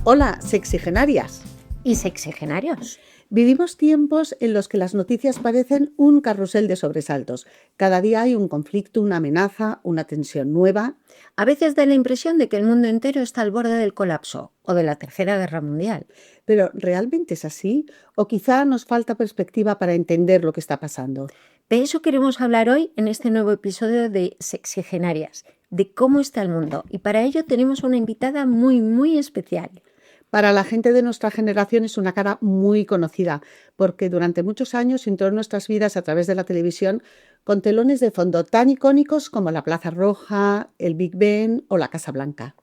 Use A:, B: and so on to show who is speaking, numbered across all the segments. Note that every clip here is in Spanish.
A: Hola, sexigenarias.
B: Y sexigenarios.
A: Vivimos tiempos en los que las noticias parecen un carrusel de sobresaltos. Cada día hay un conflicto, una amenaza, una tensión nueva.
B: A veces da la impresión de que el mundo entero está al borde del colapso o de la Tercera Guerra Mundial.
A: ¿Pero realmente es así? ¿O quizá nos falta perspectiva para entender lo que está pasando?
B: De eso queremos hablar hoy en este nuevo episodio de Sexigenarias, de cómo está el mundo. Y para ello tenemos una invitada muy especial.
A: Para la gente de nuestra generación es una cara muy conocida, porque durante muchos años entró en nuestras vidas a través de la televisión con telones de fondo tan icónicos como la Plaza Roja, el Big Ben o la Casa Blanca.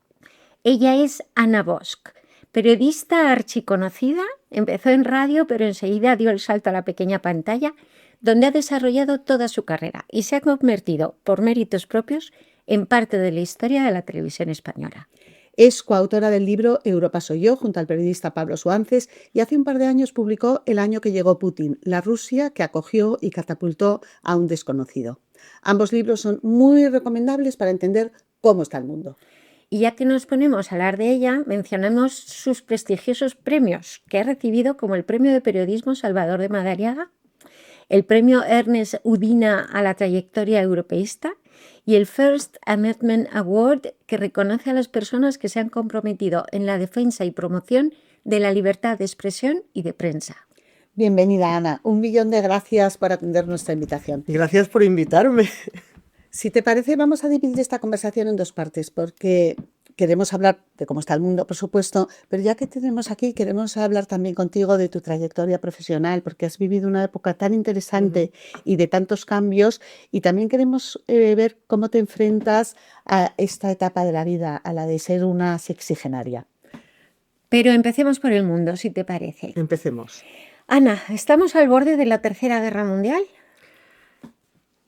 B: Ella es Anna Bosch, periodista archiconocida, empezó en radio pero enseguida dio el salto a la pequeña pantalla, donde ha desarrollado toda su carrera y se ha convertido, por méritos propios, en parte de la historia de la televisión española.
A: Es coautora del libro Europa soy yo, junto al periodista Pablo Suances, y hace un par de años publicó El año que llegó Putin, la Rusia que acogió y catapultó a un desconocido. Ambos libros son muy recomendables para entender cómo está el mundo.
B: Y ya que nos ponemos a hablar de ella, mencionamos sus prestigiosos premios que ha recibido, como el Premio de Periodismo Salvador de Madariaga, el Premio Ernest Udina a la trayectoria europeísta y el First Amendment Award, que reconoce a las personas que se han comprometido en la defensa y promoción de la libertad de expresión y de prensa.
A: Bienvenida, Ana. 1.000.000 de gracias por atender nuestra invitación.
C: Y gracias por invitarme.
A: Si te parece, vamos a dividir esta conversación en dos partes, porque queremos hablar de cómo está el mundo, por supuesto, pero ya que tenemos aquí, queremos hablar también contigo de tu trayectoria profesional, porque has vivido una época tan interesante y de tantos cambios, y también queremos ver cómo te enfrentas a esta etapa de la vida, a la de ser una sexigenaria.
B: Pero empecemos por el mundo, si te parece.
C: Empecemos.
B: Ana, ¿estamos al borde de la Tercera Guerra Mundial?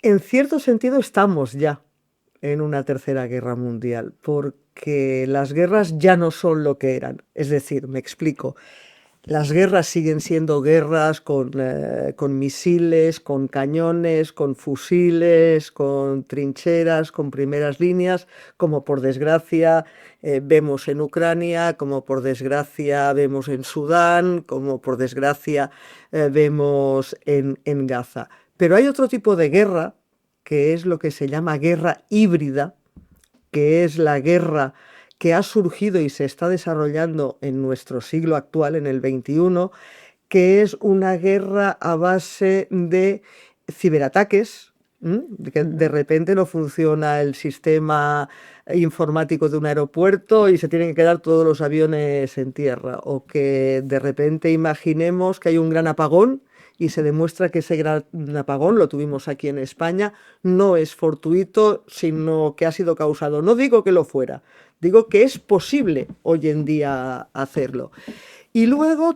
C: En cierto sentido estamos ya en una tercera guerra mundial, porque las guerras ya no son lo que eran. Es decir, me explico, las guerras siguen siendo guerras con misiles, con cañones, con fusiles, con trincheras, con primeras líneas, como por desgracia vemos en Ucrania, como por desgracia vemos en Sudán, como por desgracia vemos en Gaza. Pero hay otro tipo de guerra, que es lo que se llama guerra híbrida, que es la guerra que ha surgido y se está desarrollando en nuestro siglo actual, en el XXI, que es una guerra a base de ciberataques, que de repente no funciona el sistema informático de un aeropuerto y se tienen que quedar todos los aviones en tierra, o que de repente imaginemos que hay un gran apagón y se demuestra que ese gran apagón, lo tuvimos aquí en España, no es fortuito, sino que ha sido causado. No digo que lo fuera, digo que es posible hoy en día hacerlo. Y luego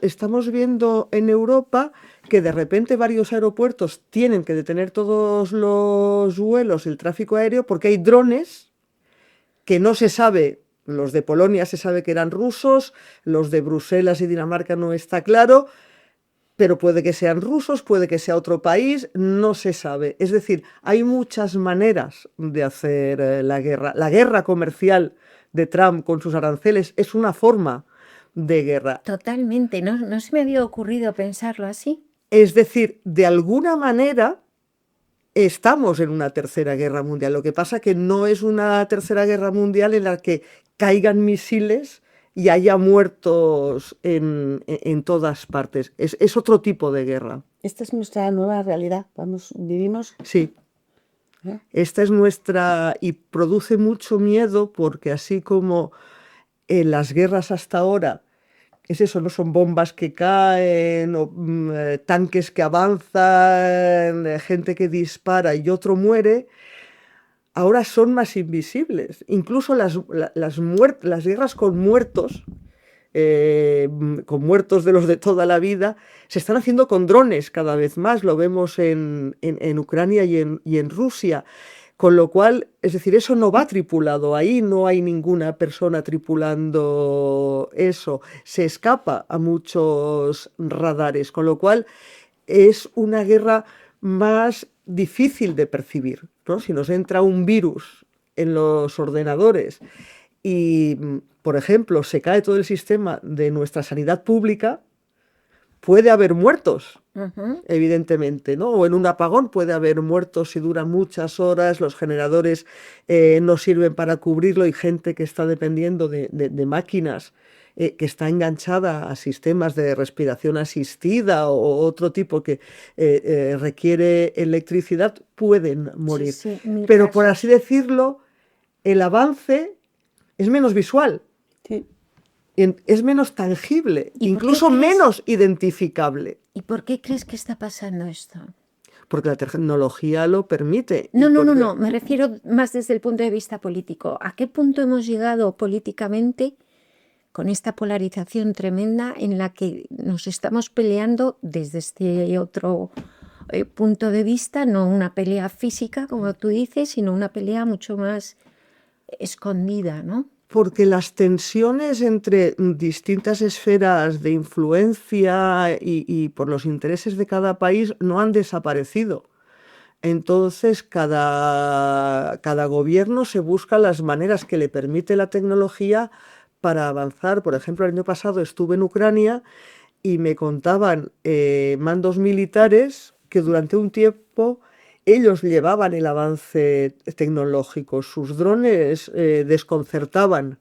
C: estamos viendo en Europa que de repente varios aeropuertos tienen que detener todos los vuelos, el tráfico aéreo, porque hay drones que no se sabe. Los de Polonia se sabe que eran rusos, los de Bruselas y Dinamarca no está claro, pero puede que sean rusos, puede que sea otro país, no se sabe. Es decir, hay muchas maneras de hacer la guerra. La guerra comercial de Trump con sus aranceles es una forma de guerra.
B: Totalmente, no se me había ocurrido pensarlo así.
C: Es decir, de alguna manera estamos en una tercera guerra mundial. Lo que pasa es que no es una tercera guerra mundial en la que caigan misiles y haya muertos en todas partes. Es otro tipo de guerra.
A: Esta es nuestra nueva realidad. Vivimos.
C: Sí. Esta es nuestra, y produce mucho miedo porque así como en las guerras hasta ahora, es eso, no son bombas que caen, o tanques que avanzan, gente que dispara y otro muere, ahora son más invisibles. Incluso las guerras con muertos de los de toda la vida, se están haciendo con drones cada vez más. Lo vemos en Ucrania y en Rusia. Con lo cual, es decir, eso no va tripulado, ahí no hay ninguna persona tripulando eso, se escapa a muchos radares, con lo cual es una guerra más difícil de percibir, ¿no? Si nos entra un virus en los ordenadores y, por ejemplo, se cae todo el sistema de nuestra sanidad pública, puede haber muertos,
B: Ujú.
C: evidentemente, ¿no? O en un apagón puede haber muertos si duran muchas horas, los generadores no sirven para cubrirlo y gente que está dependiendo de máquinas que está enganchada a sistemas de respiración asistida o otro tipo que requiere electricidad, pueden
B: Sí,
C: morir.
B: sí, mil
C: Pero por así
B: casos.
C: decirlo, el avance es menos visual,
A: Sí.
C: es menos tangible,
B: ¿Y por qué
C: incluso
B: crees?
C: menos identificable.
B: ¿Y por qué crees que está pasando esto?
C: Porque la tecnología lo permite y
B: No, no, no,
C: porque
B: no. Me refiero más desde el punto de vista político. ¿A qué punto hemos llegado políticamente con esta polarización tremenda en la que nos estamos peleando desde este otro punto de vista? No una pelea física, como tú dices, sino una pelea mucho más escondida, ¿no?
C: porque las tensiones entre distintas esferas de influencia y por los intereses de cada país no han desaparecido. Entonces, cada gobierno se busca las maneras que le permite la tecnología para avanzar. Por ejemplo, el año pasado estuve en Ucrania y me contaban mandos militares que durante un tiempo ellos llevaban el avance tecnológico. Sus drones desconcertaban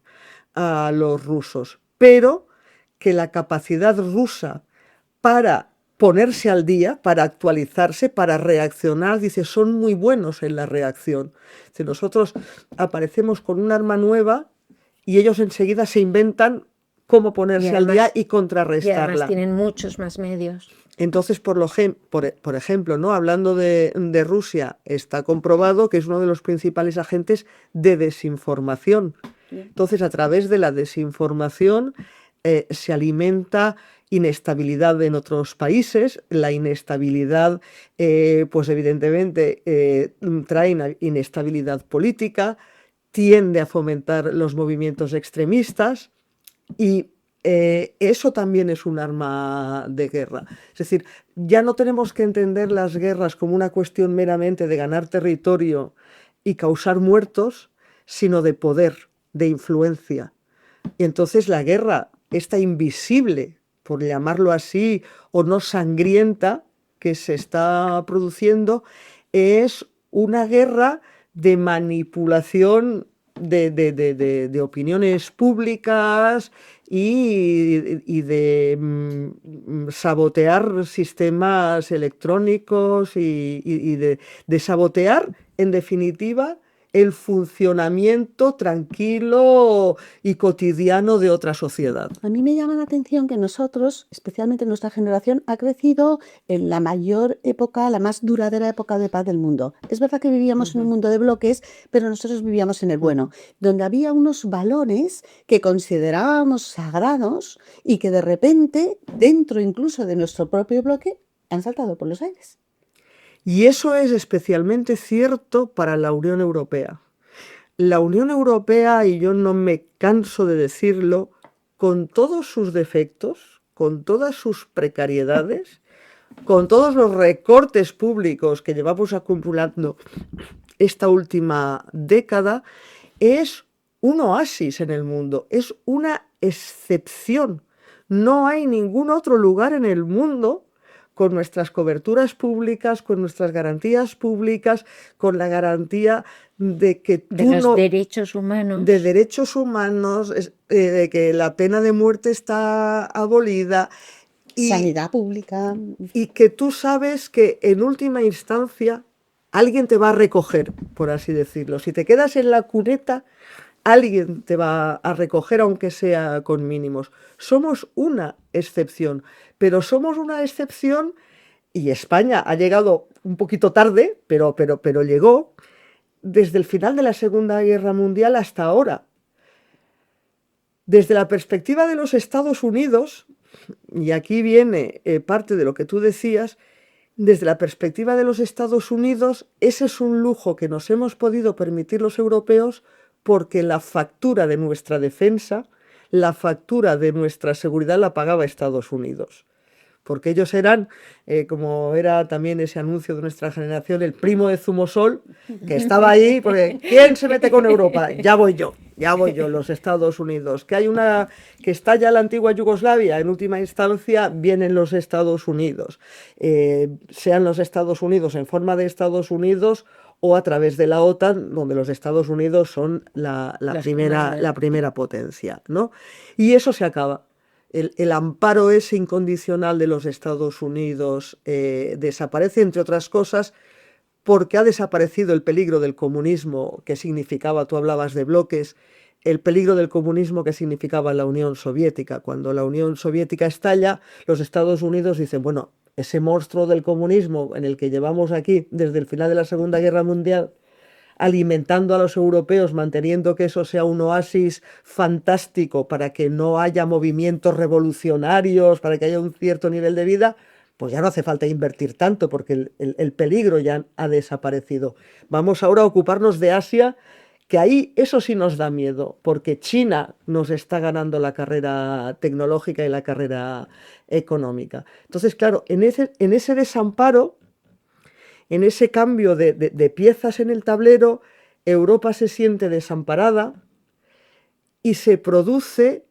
C: a los rusos, pero que la capacidad rusa para ponerse al día, para actualizarse, para reaccionar, dice, son muy buenos en la reacción. Dice, nosotros aparecemos con un arma nueva y ellos enseguida se inventan cómo
B: Y
C: ponerse al día
B: además,
C: y contrarrestarla.
B: tienen muchos más medios.
C: Entonces, por ejemplo, ¿no? Hablando de Rusia, está comprobado que es uno de los principales agentes de desinformación. Entonces, a través de la desinformación se alimenta inestabilidad en otros países. La inestabilidad, pues evidentemente, trae inestabilidad política, tiende a fomentar los movimientos extremistas y eso también es un arma de guerra. Es decir, ya no tenemos que entender las guerras como una cuestión meramente de ganar territorio y causar muertos, sino de poder, de influencia. Y entonces la guerra, esta invisible, por llamarlo así, o no sangrienta, que se está produciendo, es una guerra de manipulación de opiniones públicas y de sabotear sistemas electrónicos y de sabotear, en definitiva, el funcionamiento tranquilo y cotidiano de otra sociedad.
A: A mí me llama la atención que nosotros, especialmente nuestra generación, ha crecido en la mayor época, la más duradera época de paz del mundo. Es verdad que vivíamos en un mundo de bloques, pero nosotros vivíamos en el bueno, donde había unos valores que considerábamos sagrados y que de repente, dentro incluso de nuestro propio bloque, han saltado por los aires.
C: Y eso es especialmente cierto para la Unión Europea. La Unión Europea, y yo no me canso de decirlo, con todos sus defectos, con todas sus precariedades, con todos los recortes públicos que llevamos acumulando esta última década, es un oasis en el mundo, es una excepción. No hay ningún otro lugar en el mundo con nuestras coberturas públicas, con nuestras garantías públicas, con la garantía de que
B: De
C: tú
B: los
C: no...
B: derechos humanos.
C: de derechos humanos, de que la pena de muerte está abolida
A: Sanidad pública.
C: y que tú sabes que en última instancia alguien te va a recoger, por así decirlo. Si te quedas en la cuneta, alguien te va a recoger, aunque sea con mínimos. Somos una excepción, pero somos una excepción y España ha llegado un poquito tarde, pero llegó desde el final de la Segunda Guerra Mundial hasta ahora. Desde la perspectiva de los Estados Unidos, y aquí viene parte de lo que tú decías, desde la perspectiva de los Estados Unidos, ese es un lujo que nos hemos podido permitir los europeos porque la factura de nuestra defensa, la factura de nuestra seguridad la pagaba Estados Unidos. porque ellos eran, como era también ese anuncio de nuestra generación, el primo de Zumosol, que estaba ahí, porque ¿quién se mete con Europa? Ya voy yo, los Estados Unidos. Que está ya la antigua Yugoslavia, en última instancia vienen los Estados Unidos. Sean los Estados Unidos en forma de Estados Unidos o a través de la OTAN, donde los Estados Unidos son la primera potencia, ¿no? Y eso se acaba. El amparo ese incondicional de los Estados Unidos desaparece, entre otras cosas, porque ha desaparecido el peligro del comunismo que significaba, tú hablabas de bloques, el peligro del comunismo que significaba la Unión Soviética. Cuando la Unión Soviética estalla, los Estados Unidos dicen, bueno, ese monstruo del comunismo en el que llevamos aquí desde el final de la Segunda Guerra Mundial, alimentando a los europeos, manteniendo que eso sea un oasis fantástico para que no haya movimientos revolucionarios, para que haya un cierto nivel de vida, pues ya no hace falta invertir tanto porque el peligro ya ha desaparecido. Vamos ahora a ocuparnos de Asia, que ahí eso sí nos da miedo, porque China nos está ganando la carrera tecnológica y la carrera económica. Entonces, claro, en ese desamparo, en ese cambio de piezas en el tablero, Europa se siente desamparada y se produce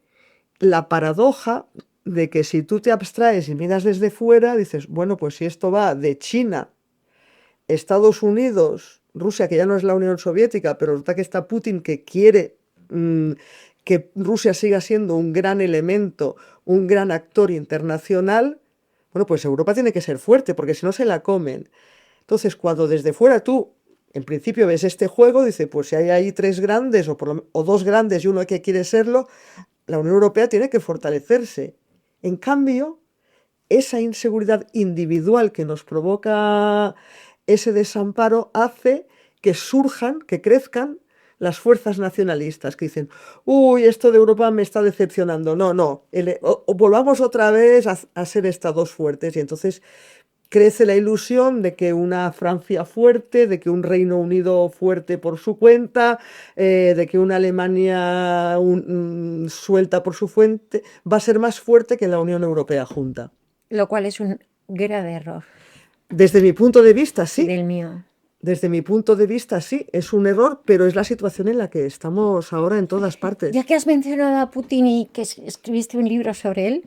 C: la paradoja de que si tú te abstraes y miras desde fuera, dices, bueno, pues si esto va de China, Estados Unidos, Rusia, que ya no es la Unión Soviética, pero resulta que está Putin que quiere que Rusia siga siendo un gran elemento, un gran actor internacional, bueno, pues Europa tiene que ser fuerte, porque si no se la comen. Entonces, cuando desde fuera tú, en principio, ves este juego, dice, pues si hay ahí tres grandes o dos grandes y uno que quiere serlo, la Unión Europea tiene que fortalecerse. En cambio, esa inseguridad individual que nos provoca ese desamparo hace que surjan, que crezcan las fuerzas nacionalistas que dicen, uy, esto de Europa me está decepcionando. No, volvamos otra vez a ser estados fuertes. Y entonces crece la ilusión de que una Francia fuerte, de que un Reino Unido fuerte por su cuenta, de que una Alemania suelta por su fuente, va a ser más fuerte que la Unión Europea junta.
B: Lo cual es un grave error.
C: Desde mi punto de vista, sí.
B: Del mío.
C: Desde mi punto de vista, sí, es un error, pero es la situación en la que estamos ahora en todas partes.
B: Ya que has mencionado a Putin y que escribiste un libro sobre él,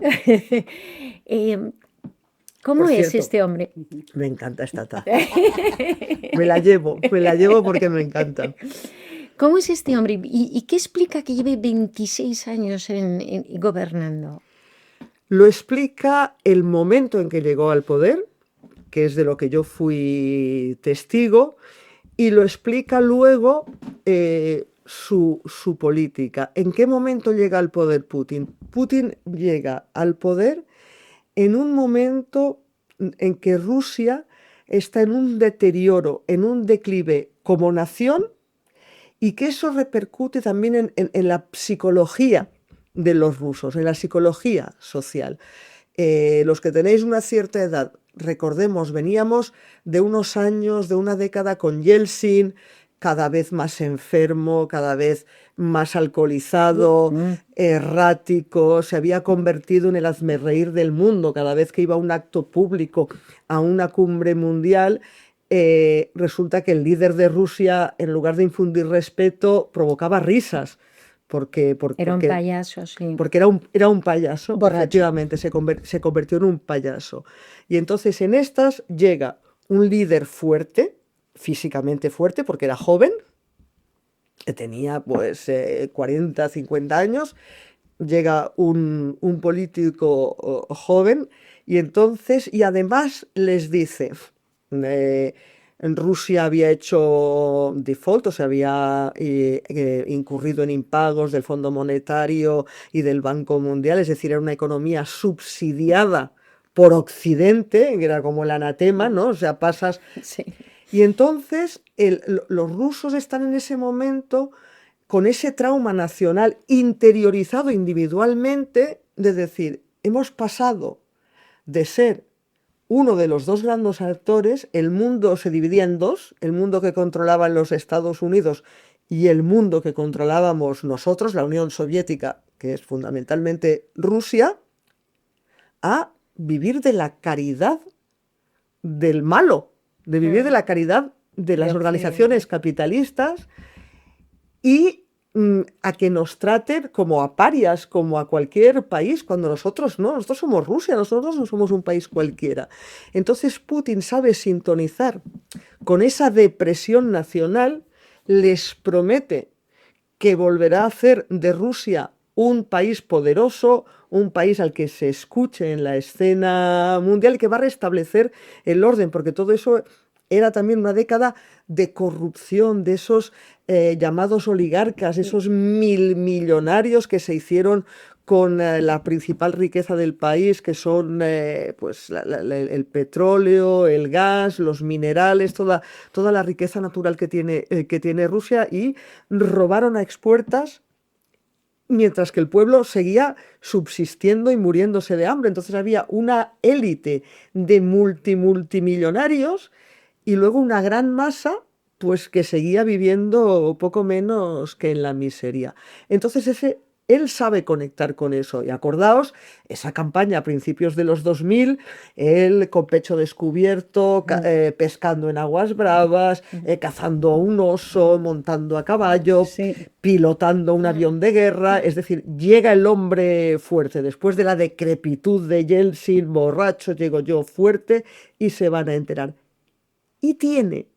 B: ¿cómo es este hombre?
C: Me encanta esta taza. Me la llevo porque me encanta.
B: ¿Cómo es este hombre? ¿Y qué explica que lleve 26 años gobernando?
C: Lo explica el momento en que llegó al poder, que es de lo que yo fui testigo, y lo explica luego su política. ¿En qué momento llega al poder Putin? Putin llega al poder en un momento en que Rusia está en un deterioro, en un declive como nación, y que eso repercute también en la psicología de los rusos, en la psicología social. Los que tenéis una cierta edad, recordemos, veníamos de unos años, de una década con Yeltsin, cada vez más enfermo, cada vez más alcoholizado, errático, se había convertido en el hazmerreír del mundo. Cada vez que iba a un acto público, a una cumbre mundial, resulta que el líder de Rusia, en lugar de infundir respeto, provocaba risas. Porque
B: era un payaso, sí.
C: Porque era un payaso,
A: borracho.
C: Efectivamente, se convirtió en un payaso. Y entonces en estas llega un líder fuerte, físicamente fuerte, porque era joven, tenía pues 40, 50 años, llega un político joven y entonces, y además les dice... En Rusia había hecho default, o sea, había incurrido en impagos del Fondo Monetario y del Banco Mundial, es decir, era una economía subsidiada por Occidente, que era como el anatema, ¿no? O sea, pasas...
B: Sí.
C: Y entonces los rusos están en ese momento con ese trauma nacional interiorizado individualmente de decir, hemos pasado de ser uno de los dos grandes actores, el mundo se dividía en dos, el mundo que controlaban los Estados Unidos y el mundo que controlábamos nosotros, la Unión Soviética, que es fundamentalmente Rusia, a vivir de la caridad del malo, de vivir de la caridad de las organizaciones capitalistas y a que nos traten como a parias, como a cualquier país, cuando nosotros no, nosotros somos Rusia, nosotros no somos un país cualquiera. Entonces Putin sabe sintonizar con esa depresión nacional, les promete que volverá a hacer de Rusia un país poderoso, un país al que se escuche en la escena mundial y que va a restablecer el orden, porque todo eso era también una década de corrupción, de esos llamados oligarcas, esos millonarios que se hicieron con la principal riqueza del país, que son pues el petróleo, el gas, los minerales, toda la riqueza natural que tiene Rusia, y robaron a expuertas mientras que el pueblo seguía subsistiendo y muriéndose de hambre. Entonces había una élite de multimillonarios y luego una gran masa pues que seguía viviendo poco menos que en la miseria. Entonces él sabe conectar con eso. Y acordaos, esa campaña a principios de los 2000, él con pecho descubierto, pescando en aguas bravas, cazando a un oso, montando a caballo, pilotando un avión de guerra. Es decir, llega el hombre fuerte. Después de la decrepitud de Yeltsin, borracho, llego yo fuerte, y se van a enterar. Y tiene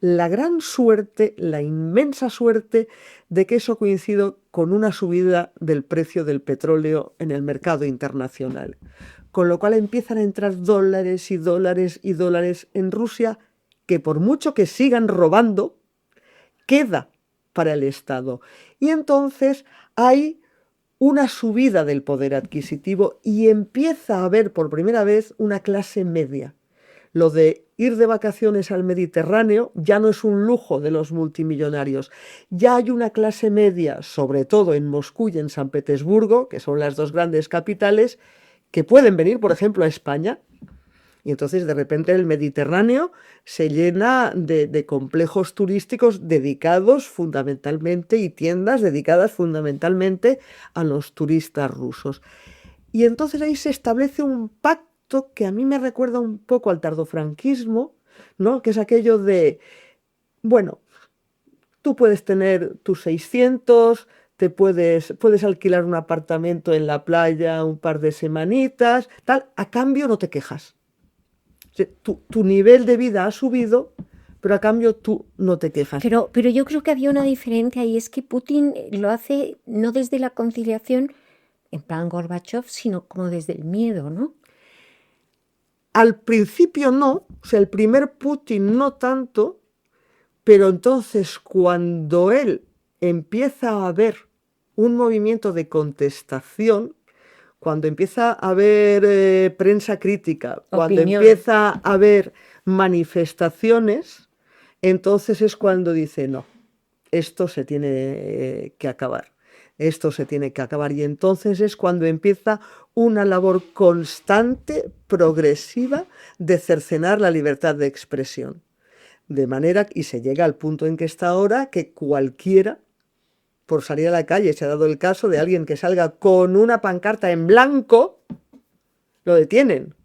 C: la gran suerte, la inmensa suerte, de que eso coincide con una subida del precio del petróleo en el mercado internacional. Con lo cual empiezan a entrar dólares y dólares y dólares en Rusia, que por mucho que sigan robando, queda para el Estado. Y entonces hay una subida del poder adquisitivo y empieza a haber por primera vez una clase media. Lo de ir de vacaciones al Mediterráneo ya no es un lujo de los multimillonarios. Ya hay una clase media, sobre todo en Moscú y en San Petersburgo, que son las dos grandes capitales, que pueden venir, por ejemplo, a España. Y entonces de repente el Mediterráneo se llena de complejos turísticos dedicados fundamentalmente, y tiendas dedicadas fundamentalmente a los turistas rusos. Y entonces ahí se establece un pacto que a mí me recuerda un poco al tardofranquismo, ¿no? Que es aquello de, bueno, tú puedes tener tus 600, puedes alquilar un apartamento en la playa un par de semanitas, tal, a cambio no te quejas. O sea, tu nivel de vida ha subido, pero a cambio tú no te quejas.
B: Pero yo creo que había una diferencia, y es que Putin lo hace no desde la conciliación, en plan Gorbachev, sino como desde el miedo, ¿no?
C: Al principio no, o sea, el primer Putin no tanto, pero entonces cuando él empieza a ver un movimiento de contestación, cuando empieza a haber prensa crítica, cuando empieza a haber manifestaciones, entonces es cuando dice, no, esto se tiene que acabar. Esto se tiene que acabar, y entonces es cuando empieza una labor constante, progresiva, de cercenar la libertad de expresión. De manera, y se llega al punto en que está ahora, que cualquiera, por salir a la calle, se ha dado el caso de alguien que salga con una pancarta en blanco, lo detienen.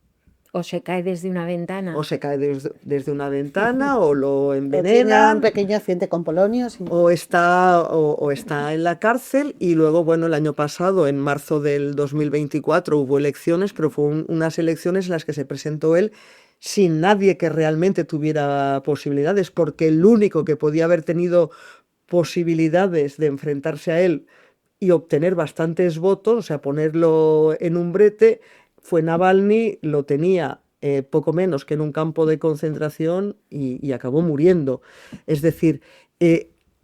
B: O se cae desde una ventana.
C: O se cae desde una ventana, o lo envenenan.
A: Tiene un pequeño accidente con polonio. Sí.
C: O está en la cárcel. Y luego, bueno, el año pasado, en marzo del 2024, hubo elecciones, pero fue unas elecciones en las que se presentó él sin nadie que realmente tuviera posibilidades, porque el único que podía haber tenido posibilidades de enfrentarse a él y obtener bastantes votos, o sea, ponerlo en un brete, fue Navalny. Lo tenía poco menos que en un campo de concentración y acabó muriendo. Es decir,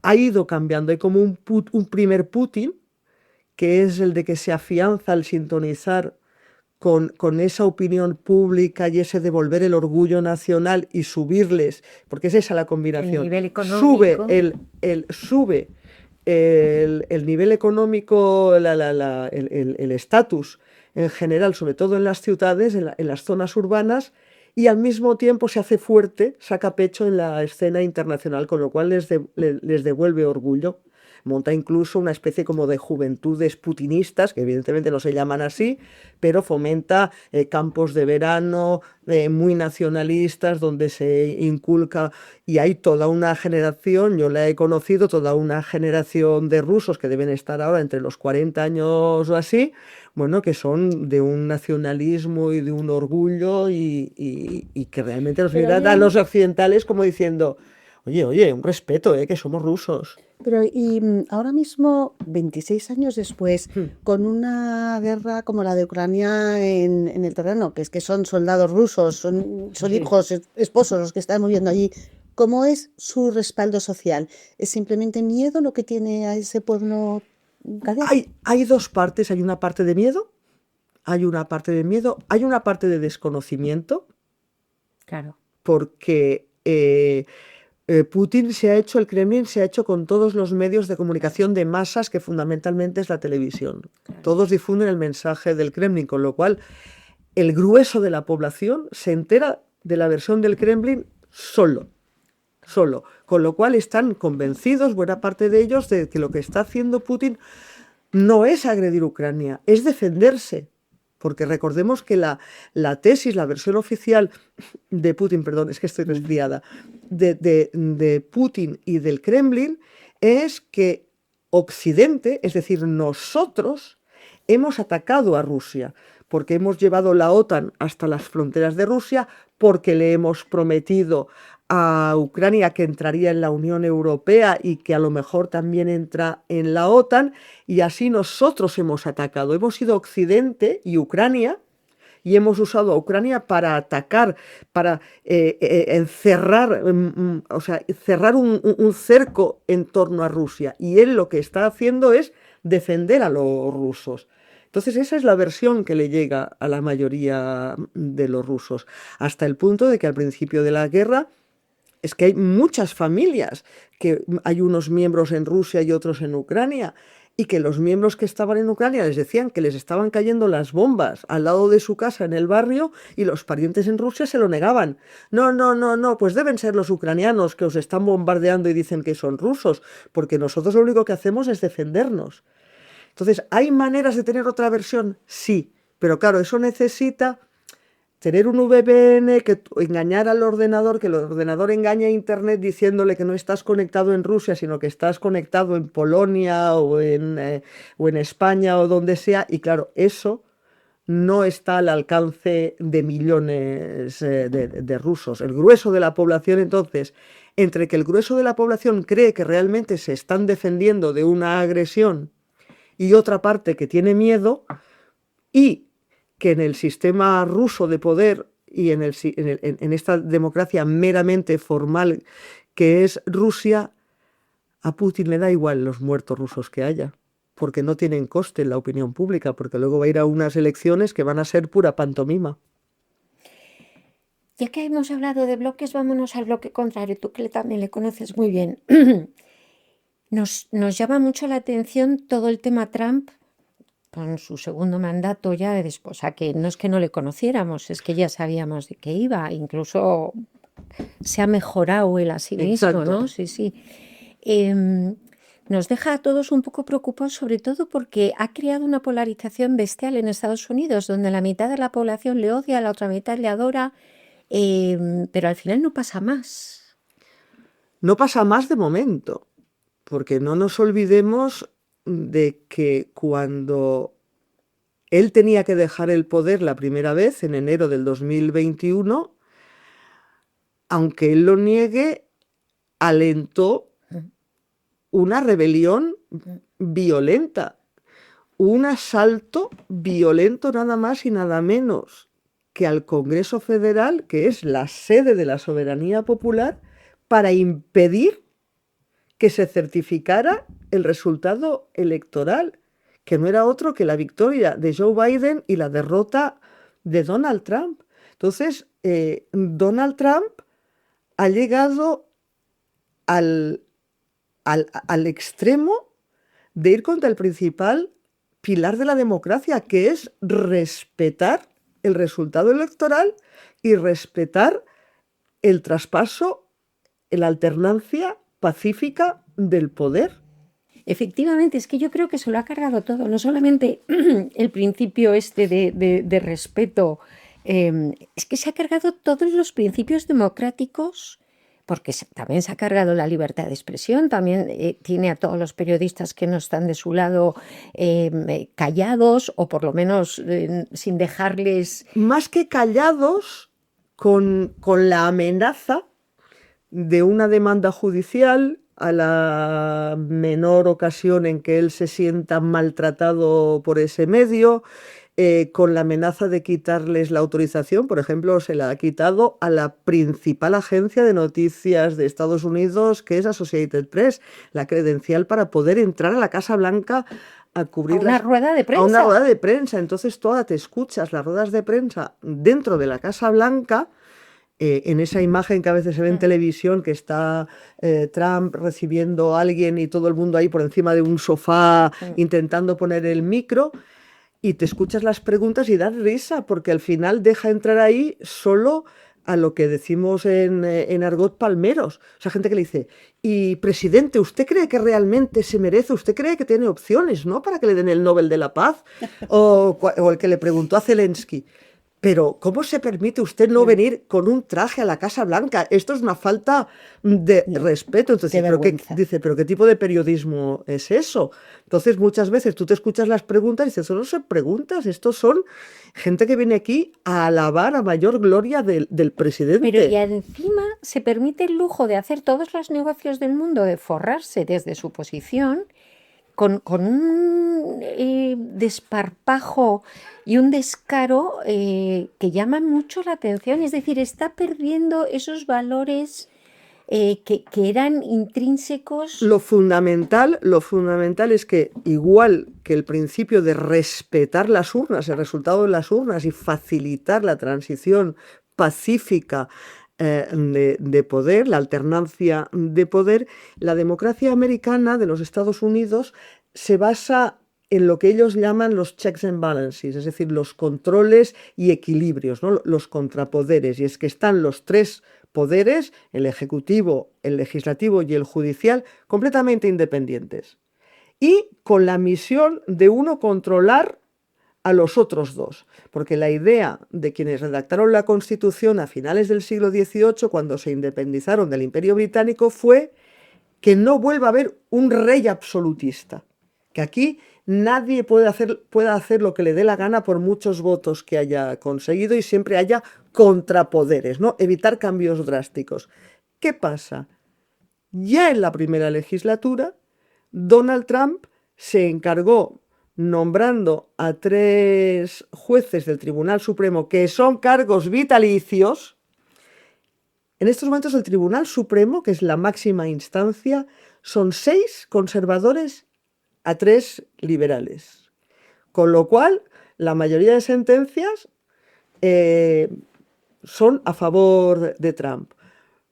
C: ha ido cambiando. Hay como un primer Putin, que es el de que se afianza al sintonizar con esa opinión pública y ese devolver el orgullo nacional y subirles, porque es esa la combinación.
B: El nivel económico.
C: Sube el nivel económico, el estatus en general, sobre todo en las ciudades, en las zonas urbanas, y al mismo tiempo se hace fuerte, saca pecho en la escena internacional, con lo cual les devuelve orgullo. monta incluso una especie como de juventudes putinistas, que evidentemente no se llaman así, pero fomenta campos de verano muy nacionalistas, donde se inculca, y hay toda una generación, yo la he conocido, toda una generación de rusos que deben estar ahora entre los 40 años o así, bueno, que son de un nacionalismo y de un orgullo y que realmente nos
A: Pero
C: miran a
A: oye,
C: los occidentales como diciendo, oye, un respeto, que somos rusos.
A: pero y ahora mismo, 26 años después,
C: Hmm.
A: con una guerra como la de Ucrania en el terreno, que es que son soldados rusos, son
C: Sí.
A: hijos, esposos los que están muriendo allí, ¿cómo es su respaldo social? ¿Es simplemente miedo lo que tiene a ese pueblo callado?
C: Hay dos partes, hay una parte de miedo, hay una parte de miedo, hay una parte de desconocimiento,
B: Claro,
C: porque Putin se ha hecho, el Kremlin se ha hecho con todos los medios de comunicación de masas, que fundamentalmente es la televisión.
B: claro.
C: Todos difunden el mensaje del Kremlin, con lo cual el grueso de la población se entera de la versión del Kremlin solo. Con lo cual están convencidos, buena parte de ellos, de que lo que está haciendo Putin no es agredir Ucrania, es defenderse. Porque recordemos que la tesis, la versión oficial de Putin, perdón, es que estoy resfriada, de Putin y del Kremlin es que Occidente, es decir, nosotros, hemos atacado a Rusia, porque hemos llevado la OTAN hasta las fronteras de Rusia, porque le hemos prometido a Ucrania que entraría en la Unión Europea y que a lo mejor también entra en la OTAN, y así nosotros hemos atacado. Hemos sido Occidente y Ucrania, y hemos usado a Ucrania para atacar, para encerrar, o sea, cerrar un cerco en torno a Rusia. Y él lo que está haciendo es defender a los rusos. Entonces esa es la versión que le llega a la mayoría de los rusos, hasta el punto de que al principio de la guerra es que hay muchas familias, que hay unos miembros en Rusia y otros en Ucrania, y que los miembros que estaban en Ucrania les decían que les estaban cayendo las bombas al lado de su casa en el barrio, y los parientes en Rusia se lo negaban. No, pues deben ser los ucranianos que os están bombardeando y dicen que son rusos, porque nosotros lo único que hacemos es defendernos. Entonces, ¿hay maneras de tener otra versión? Sí, pero claro, eso necesita tener un VPN, engañar al ordenador, que el ordenador engañe a Internet diciéndole que no estás conectado en Rusia, sino que estás conectado en Polonia o en España o donde sea. Y claro, eso no está al alcance de millones de rusos. El grueso de la población, entonces, entre que el grueso de la población cree que realmente se están defendiendo de una agresión y otra parte que tiene miedo, y que en el sistema ruso de poder y en esta democracia meramente formal que es Rusia, a Putin le da igual los muertos rusos que haya, porque no tienen coste en la opinión pública, porque luego va a ir a unas elecciones que van a ser pura pantomima.
B: Ya que hemos hablado de bloques, vámonos al bloque contrario, tú que también le conoces muy bien. Nos llama mucho la atención todo el tema Trump con su segundo mandato ya después, o sea, que no es que no le conociéramos, es que ya sabíamos de qué iba, incluso se ha mejorado él a sí mismo,
C: Exacto.
B: ¿no? Sí. Nos deja a todos un poco preocupados, sobre todo porque ha creado una polarización bestial en Estados Unidos, donde la mitad de la población le odia, la otra mitad le adora, pero al final no pasa más.
C: No pasa más de momento, porque no nos olvidemos de que cuando él tenía que dejar el poder la primera vez, en enero del 2021, aunque él lo niegue, alentó una rebelión violenta, un asalto violento nada más y nada menos que al Congreso Federal, que es la sede de la soberanía popular, para impedir que se certificara el resultado electoral, que no era otro que la victoria de Joe Biden y la derrota de Donald Trump. Entonces, Donald Trump ha llegado al extremo de ir contra el principal pilar de la democracia, que es respetar el resultado electoral y respetar el traspaso, la alternancia pacífica del poder.
B: Efectivamente, es que yo creo que se lo ha cargado todo, no solamente el principio este de respeto, es que se ha cargado todos los principios democráticos, porque también se ha cargado la libertad de expresión, también tiene a todos los periodistas que no están de su lado callados o por lo menos sin dejarles...
C: Más que callados, con la amenaza de una demanda judicial a la menor ocasión en que él se sienta maltratado por ese medio, con la amenaza de quitarles la autorización. Por ejemplo, se la ha quitado a la principal agencia de noticias de Estados Unidos, que es Associated Press, la credencial para poder entrar a la Casa Blanca a cubrir
B: una rueda de
C: a una
B: prensa.
C: rueda de prensa. Entonces, te escuchas las ruedas de prensa dentro de la Casa Blanca. En esa imagen que a veces se ve en televisión, que está Trump recibiendo a alguien y todo el mundo ahí por encima de un sofá intentando poner el micro, y te escuchas las preguntas y das risa, porque al final deja entrar ahí solo a lo que decimos en argot palmeros. O sea, gente que le dice, y presidente, ¿usted cree que realmente se merece? ¿Usted cree que tiene opciones, ¿no?, para que le den el Nobel de la Paz? O el que le preguntó a Zelensky, pero ¿cómo se permite usted no venir con un traje a la Casa Blanca? Esto es una falta de respeto. Entonces,
A: de
C: ¿pero qué tipo de periodismo es eso? Entonces, muchas veces tú te escuchas las preguntas y dices, eso no son preguntas, estos son gente que viene aquí a alabar a mayor gloria del presidente.
B: Pero y encima se permite el lujo de hacer todos los negocios del mundo, de forrarse desde su posición, con un desparpajo y un descaro que llaman mucho la atención. Es decir, está perdiendo esos valores que eran intrínsecos.
C: Lo fundamental es que, igual que el principio de respetar las urnas, el resultado de las urnas, y facilitar la transición pacífica de poder, la alternancia de poder, la democracia americana de los Estados Unidos se basa en lo que ellos llaman los checks and balances, es decir, los controles y equilibrios, ¿no?, los contrapoderes. Y es que están los tres poderes, el ejecutivo, el legislativo y el judicial, completamente independientes, y con la misión de uno controlar a los otros dos, porque la idea de quienes redactaron la Constitución a finales del siglo XVIII, cuando se independizaron del Imperio Británico, fue que no vuelva a haber un rey absolutista, que aquí nadie pueda hacer lo que le dé la gana por muchos votos que haya conseguido, y siempre haya contrapoderes, ¿no? Evitar cambios drásticos. ¿Qué pasa? Ya en la primera legislatura, Donald Trump se encargó, nombrando a 3 jueces del Tribunal Supremo, que son cargos vitalicios. En estos momentos el Tribunal Supremo, que es la máxima instancia, son 6 conservadores a 3 liberales. Con lo cual, la mayoría de sentencias son a favor de Trump.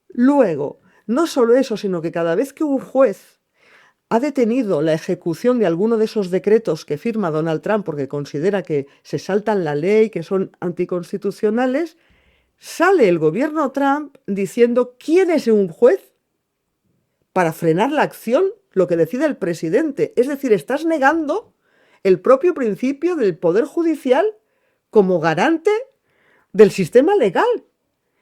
C: Luego, no solo eso, sino que cada vez que un juez ha detenido la ejecución de alguno de esos decretos que firma Donald Trump porque considera que se saltan la ley, que son anticonstitucionales, sale el gobierno Trump diciendo quién es un juez para frenar la acción, lo que decide el presidente. Es decir, estás negando el propio principio del Poder Judicial como garante del sistema legal.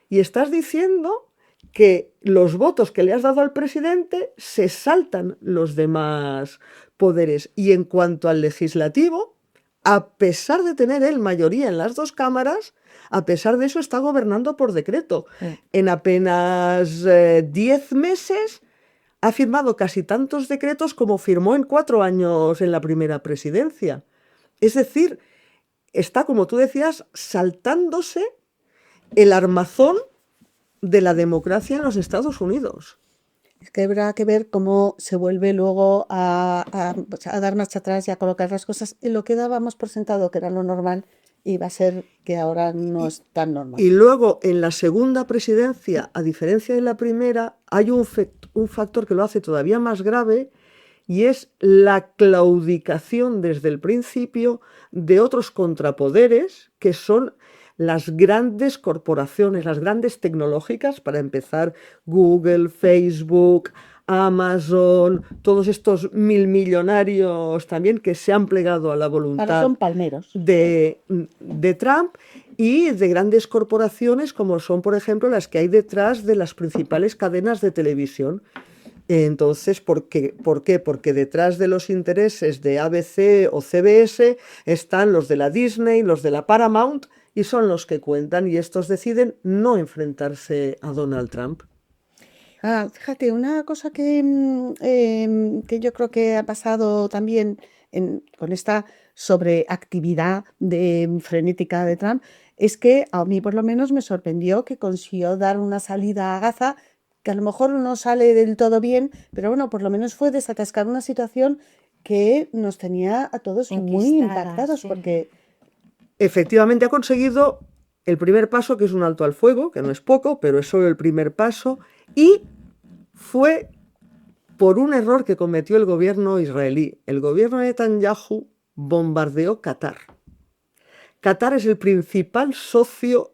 C: Y estás diciendo que los votos que le has dado al presidente se saltan los demás poderes. Y en cuanto al legislativo, a pesar de tener él mayoría en las 2 cámaras, a pesar de eso está gobernando por decreto. En apenas 10 meses ha firmado casi tantos decretos como firmó en 4 años en la primera presidencia. Es decir, está, como tú decías, saltándose el armazón de la democracia en los Estados Unidos.
A: Es que habrá que ver cómo se vuelve luego a dar marcha atrás y a colocar las cosas en lo que dábamos por sentado que era lo normal, y va a ser que ahora no es tan normal.
C: Y luego, en la segunda presidencia, a diferencia de la primera, hay un factor que lo hace todavía más grave, y es la claudicación desde el principio de otros contrapoderes, que son las grandes corporaciones, las grandes tecnológicas, para empezar, Google, Facebook, Amazon, todos estos millonarios también que se han plegado a la
A: Ahora
C: voluntad
A: son palmeros.
C: de Trump y de grandes corporaciones como son, por ejemplo, las que hay detrás de las principales cadenas de televisión. Entonces, ¿por qué? Porque detrás de los intereses de ABC o CBS están los de la Disney, los de la Paramount, y son los que cuentan, y estos deciden no enfrentarse a Donald Trump.
A: Fíjate, una cosa que yo creo que ha pasado también con esta sobreactividad frenética de Trump es que a mí por lo menos me sorprendió que consiguió dar una salida a Gaza que a lo mejor no sale del todo bien, pero bueno, por lo menos fue desatascar una situación que nos tenía a todos muy
B: Enquistada,
A: impactados
B: sí.
A: porque
C: Efectivamente ha conseguido el primer paso, que es un alto al fuego, que no es poco, pero es solo el primer paso, y fue por un error que cometió el gobierno israelí. El gobierno de Netanyahu bombardeó Qatar. Qatar es el principal socio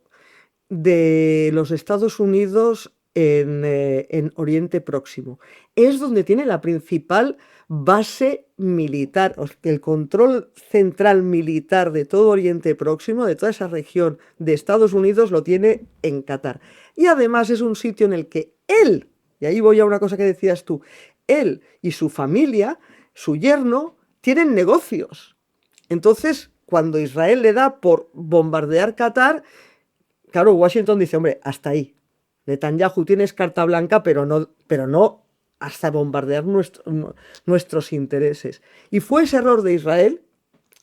C: de los Estados Unidos en Oriente Próximo. Es donde tiene la principal base militar, el control central militar de todo Oriente Próximo, de toda esa región de Estados Unidos, lo tiene en Qatar. Y además es un sitio en el que él, y ahí voy a una cosa que decías tú, él y su familia, su yerno, tienen negocios. Entonces, cuando Israel le da por bombardear Qatar, claro, Washington dice, hombre, hasta ahí. Netanyahu tienes carta blanca, pero no hasta bombardear nuestros intereses. Y fue ese error de Israel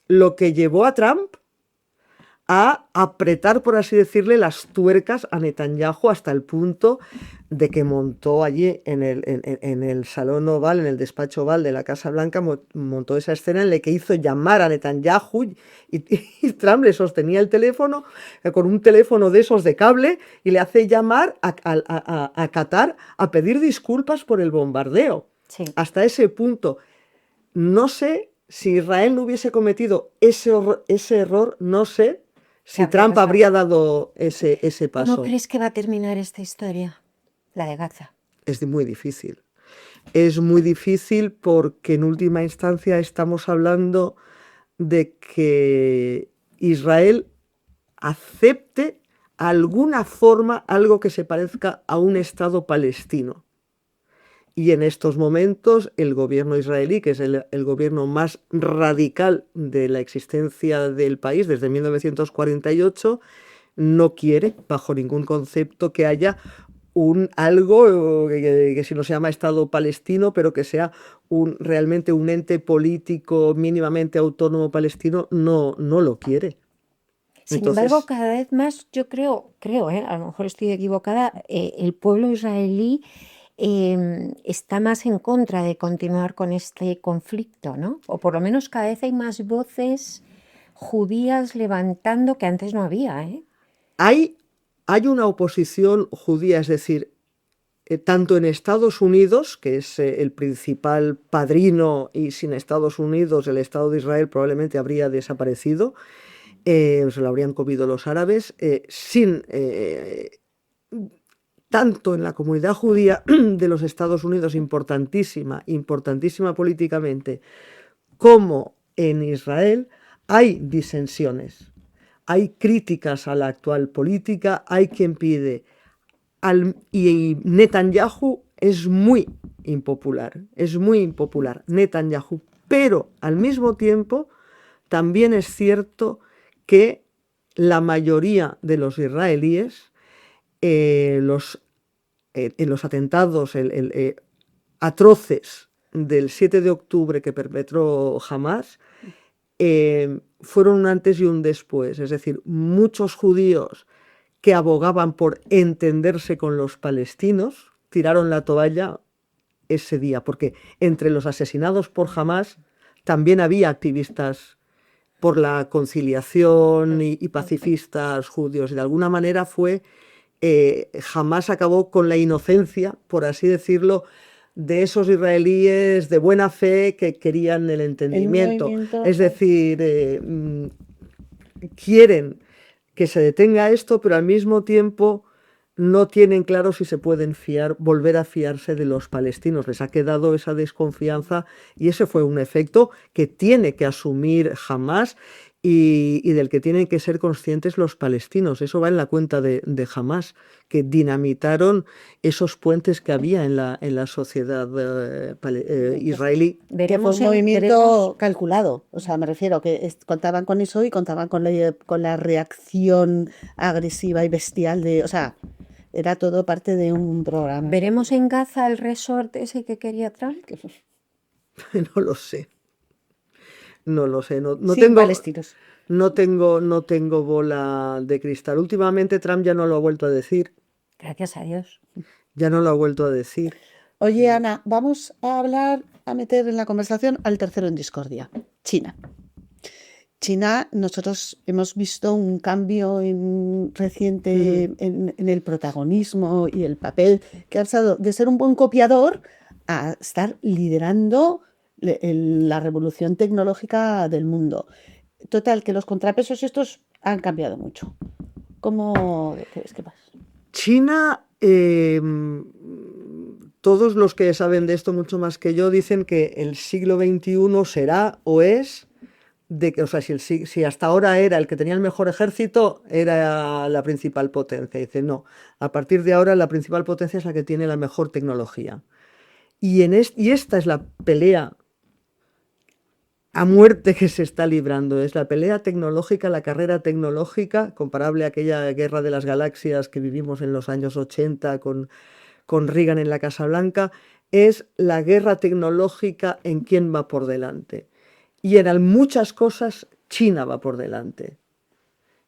C: lo que llevó a Trump a apretar, por así decirle, las tuercas a Netanyahu hasta el punto de que montó allí en el salón oval, en el despacho oval de la Casa Blanca, montó esa escena en la que hizo llamar a Netanyahu y Trump le sostenía el teléfono con un teléfono de esos de cable y le hace llamar a Qatar a pedir disculpas por el bombardeo.
B: Sí.
C: Hasta ese punto. No sé si Israel no hubiese cometido ese error, no sé si
B: habría
C: Trump
B: pasado?
C: habría dado ese
B: ¿Cómo
C: paso.
B: crees que va a terminar esta historia? La de Gaza.
C: Es muy difícil. Es muy difícil porque en última instancia estamos hablando de que Israel acepte alguna forma algo que se parezca a un Estado palestino. Y en estos momentos el gobierno israelí, que es el gobierno más radical de la existencia del país desde 1948, no quiere, bajo ningún concepto, que haya algo que si no se llama Estado palestino, pero que sea realmente un ente político mínimamente autónomo palestino, no lo quiere.
B: Sin
C: Entonces,
B: embargo, cada vez más yo creo, a lo mejor estoy equivocada, el pueblo israelí está más en contra de continuar con este conflicto, ¿no? O por lo menos cada vez hay más voces judías levantando que antes no había, ¿eh?
C: hay una oposición judía, es decir, tanto en Estados Unidos, que es el principal padrino, y sin Estados Unidos el Estado de Israel probablemente habría desaparecido, se lo habrían comido los árabes, tanto en la comunidad judía de los Estados Unidos, importantísima políticamente, como en Israel, hay disensiones, hay críticas a la actual política, hay quien pide, y Netanyahu es muy impopular, Netanyahu, pero al mismo tiempo también es cierto que la mayoría de los israelíes, en los atentados atroces del 7 de octubre que perpetró Hamas, fueron un antes y un después. Es decir, muchos judíos que abogaban por entenderse con los palestinos tiraron la toalla ese día, porque entre los asesinados por Hamas también había activistas por la conciliación y pacifistas judíos. De alguna manera Hamas acabó con la inocencia, por así decirlo, de esos israelíes de buena fe que querían el entendimiento. Es decir, quieren que se detenga esto, pero al mismo tiempo no tienen claro si se pueden volver a fiarse de los palestinos. Les ha quedado esa desconfianza y ese fue un efecto que tiene que asumir Hamás y del que tienen que ser conscientes los palestinos. Eso va en la cuenta de Hamás, que dinamitaron esos puentes que había en la sociedad israelí.
A: Que fue un movimiento calculado, o sea, me refiero que contaban con eso y contaban con la reacción agresiva y bestial o sea, era todo parte de un programa.
B: ¿Veremos en Gaza el resort ese que quería Trump?
C: No lo sé. No lo sé. No
A: Sin
C: tengo,
A: palestinos.
C: no tengo bola de cristal. Últimamente Trump ya no lo ha vuelto a decir.
B: Gracias a Dios.
C: Ya no lo ha vuelto a decir.
A: Oye, Ana, vamos a meter en la conversación al tercero en discordia, China. China, nosotros hemos visto un cambio reciente en el protagonismo y el papel que ha pasado de ser un buen copiador a estar liderando la revolución tecnológica del mundo. Total, que los contrapesos estos han cambiado mucho. ¿Cómo crees que pasa?
C: China, todos los que saben de esto mucho más que yo dicen que el siglo XXI será o es o sea, si hasta ahora era el que tenía el mejor ejército, era la principal potencia. Dice, no, a partir de ahora la principal potencia es la que tiene la mejor tecnología. Y esta es la pelea a muerte que se está librando. Es la pelea tecnológica, la carrera tecnológica, comparable a aquella guerra de las galaxias que vivimos en los años 80 con Reagan en la Casa Blanca. Es la guerra tecnológica en quién va por delante. Y en muchas cosas China va por delante.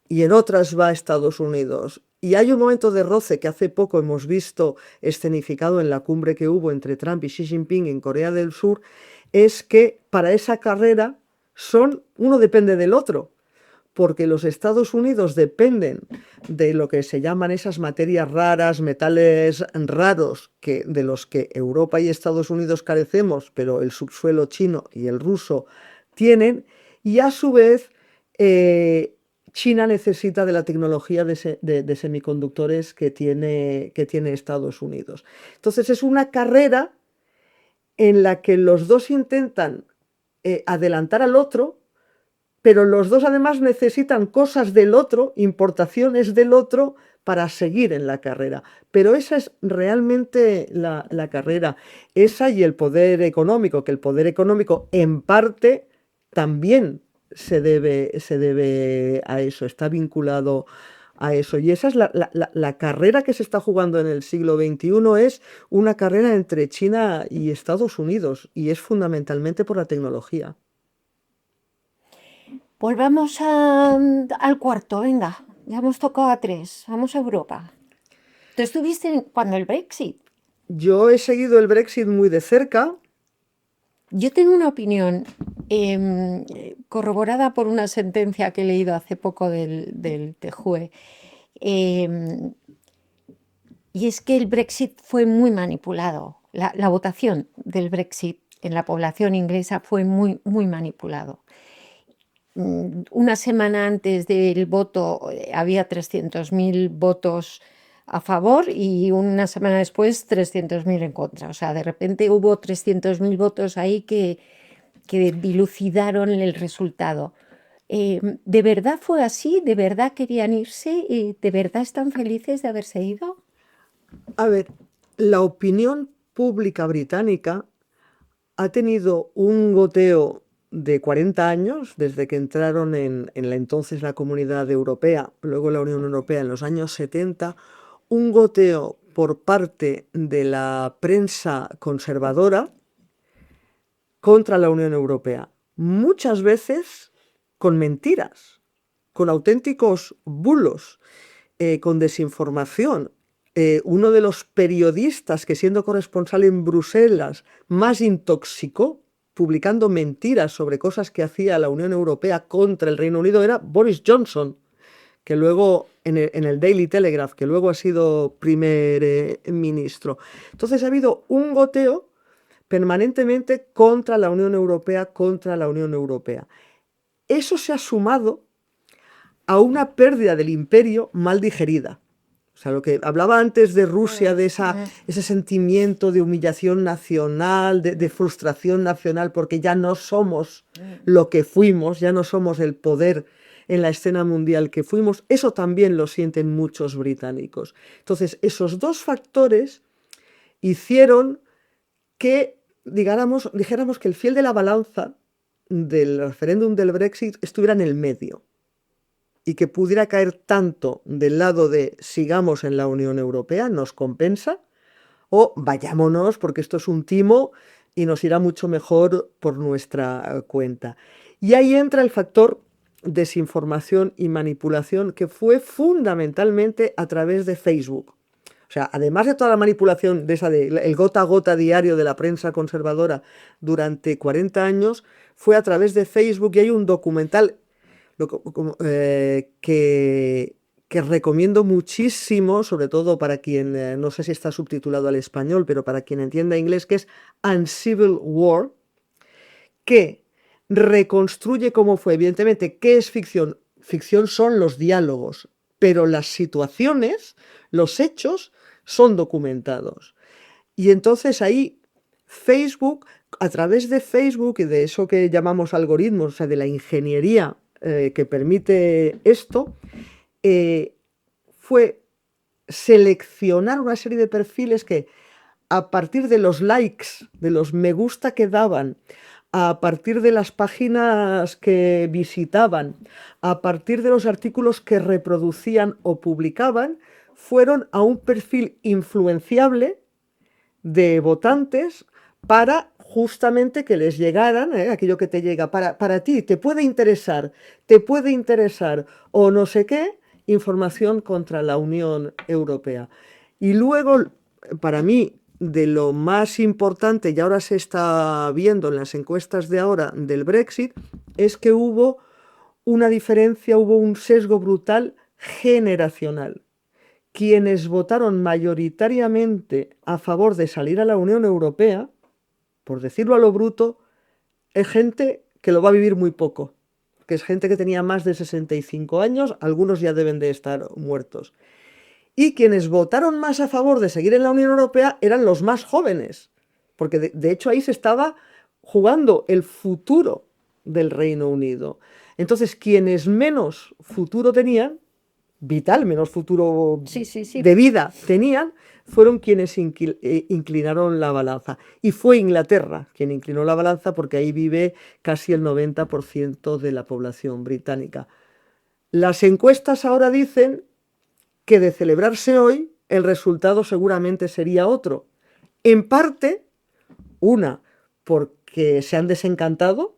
C: Y en otras va Estados Unidos. Y hay un momento de roce que hace poco hemos visto escenificado en la cumbre que hubo entre Trump y Xi Jinping en Corea del Sur, es que para esa carrera uno depende del otro, porque los Estados Unidos dependen de lo que se llaman esas materias raras, metales raros, de los que Europa y Estados Unidos carecemos, pero el subsuelo chino y el ruso tienen, y a su vez China necesita de la tecnología de semiconductores que tiene Estados Unidos. Entonces es una carrera en la que los dos intentan adelantar al otro, pero los dos además necesitan cosas del otro, importaciones del otro, para seguir en la carrera. Pero esa es realmente la carrera. Esa y el poder económico, que el poder económico en parte también se debe a eso, está vinculado a eso. Y esa es la carrera que se está jugando en el siglo XXI, es una carrera entre China y Estados Unidos, y es fundamentalmente por la tecnología.
B: Volvamos al cuarto, venga, ya hemos tocado a 3, vamos a Europa. ¿Tú estuviste cuando el Brexit?
C: Yo he seguido el Brexit muy de cerca.
B: Yo tengo una opinión corroborada por una sentencia que he leído hace poco del TJUE. Y es que el Brexit fue muy manipulado. La votación del Brexit en la población inglesa fue muy, muy manipulado. Una semana antes del voto había 300.000 votos a favor y una semana después 300.000 en contra. O sea, de repente hubo 300.000 votos ahí que dilucidaron el resultado. ¿De verdad fue así? ¿De verdad querían irse? ¿De verdad están felices de haberse ido?
C: A ver, la opinión pública británica ha tenido un goteo de 40 años, desde que entraron en la entonces la Comunidad Europea, luego la Unión Europea en los años 70, un goteo por parte de la prensa conservadora contra la Unión Europea, muchas veces con mentiras, con auténticos bulos, con desinformación. Uno de los periodistas que, siendo corresponsal en Bruselas, más intoxicó publicando mentiras sobre cosas que hacía la Unión Europea contra el Reino Unido era Boris Johnson, que luego en el Daily Telegraph, que luego ha sido primer ministro. Entonces ha habido un goteo permanentemente contra la Unión Europea, Eso se ha sumado a una pérdida del imperio mal digerida. O sea, lo que hablaba antes de Rusia, de ese sentimiento de humillación nacional, de frustración nacional, porque ya no somos lo que fuimos, ya no somos el poder en la escena mundial que fuimos, eso también lo sienten muchos británicos. Entonces, esos dos factores hicieron que, dijéramos que el fiel de la balanza del referéndum del Brexit estuviera en el medio y que pudiera caer tanto del lado de sigamos en la Unión Europea, nos compensa, o vayámonos porque esto es un timo y nos irá mucho mejor por nuestra cuenta. Y ahí entra el factor desinformación y manipulación, que fue fundamentalmente a través de Facebook. O sea, además de toda la manipulación de el gota a gota diario de la prensa conservadora durante 40 años, fue a través de Facebook, y hay un documental que recomiendo muchísimo, sobre todo para quien, no sé si está subtitulado al español, pero para quien entienda inglés, que es Uncivil War, que reconstruye cómo fue. Evidentemente, ¿qué es ficción? Ficción son los diálogos, pero las situaciones, los hechos, son documentados. Y entonces ahí Facebook, a través de Facebook y de eso que llamamos algoritmos, o sea, de la ingeniería que permite esto, fue seleccionar una serie de perfiles que, a partir de los likes, de los me gusta que daban, a partir de las páginas que visitaban, a partir de los artículos que reproducían o publicaban, fueron a un perfil influenciable de votantes para justamente que les llegaran, aquello que te llega, para ti, te puede interesar o no sé qué, información contra la Unión Europea. Y luego, para mí, de lo más importante, y ahora se está viendo en las encuestas de ahora del Brexit, es que hubo una diferencia, hubo un sesgo brutal generacional. Quienes votaron mayoritariamente a favor de salir a la Unión Europea, por decirlo a lo bruto, es gente que lo va a vivir muy poco, que es gente que tenía más de 65 años, algunos ya deben de estar muertos. Y quienes votaron más a favor de seguir en la Unión Europea eran los más jóvenes, porque de hecho ahí se estaba jugando el futuro del Reino Unido. Entonces, quienes menos futuro tenían, vital, menos futuro de vida tenían, fueron quienes inclinaron la balanza. Y fue Inglaterra quien inclinó la balanza, porque ahí vive casi el 90% de la población británica. Las encuestas ahora dicen que, de celebrarse hoy, el resultado seguramente sería otro. En parte, porque se han desencantado,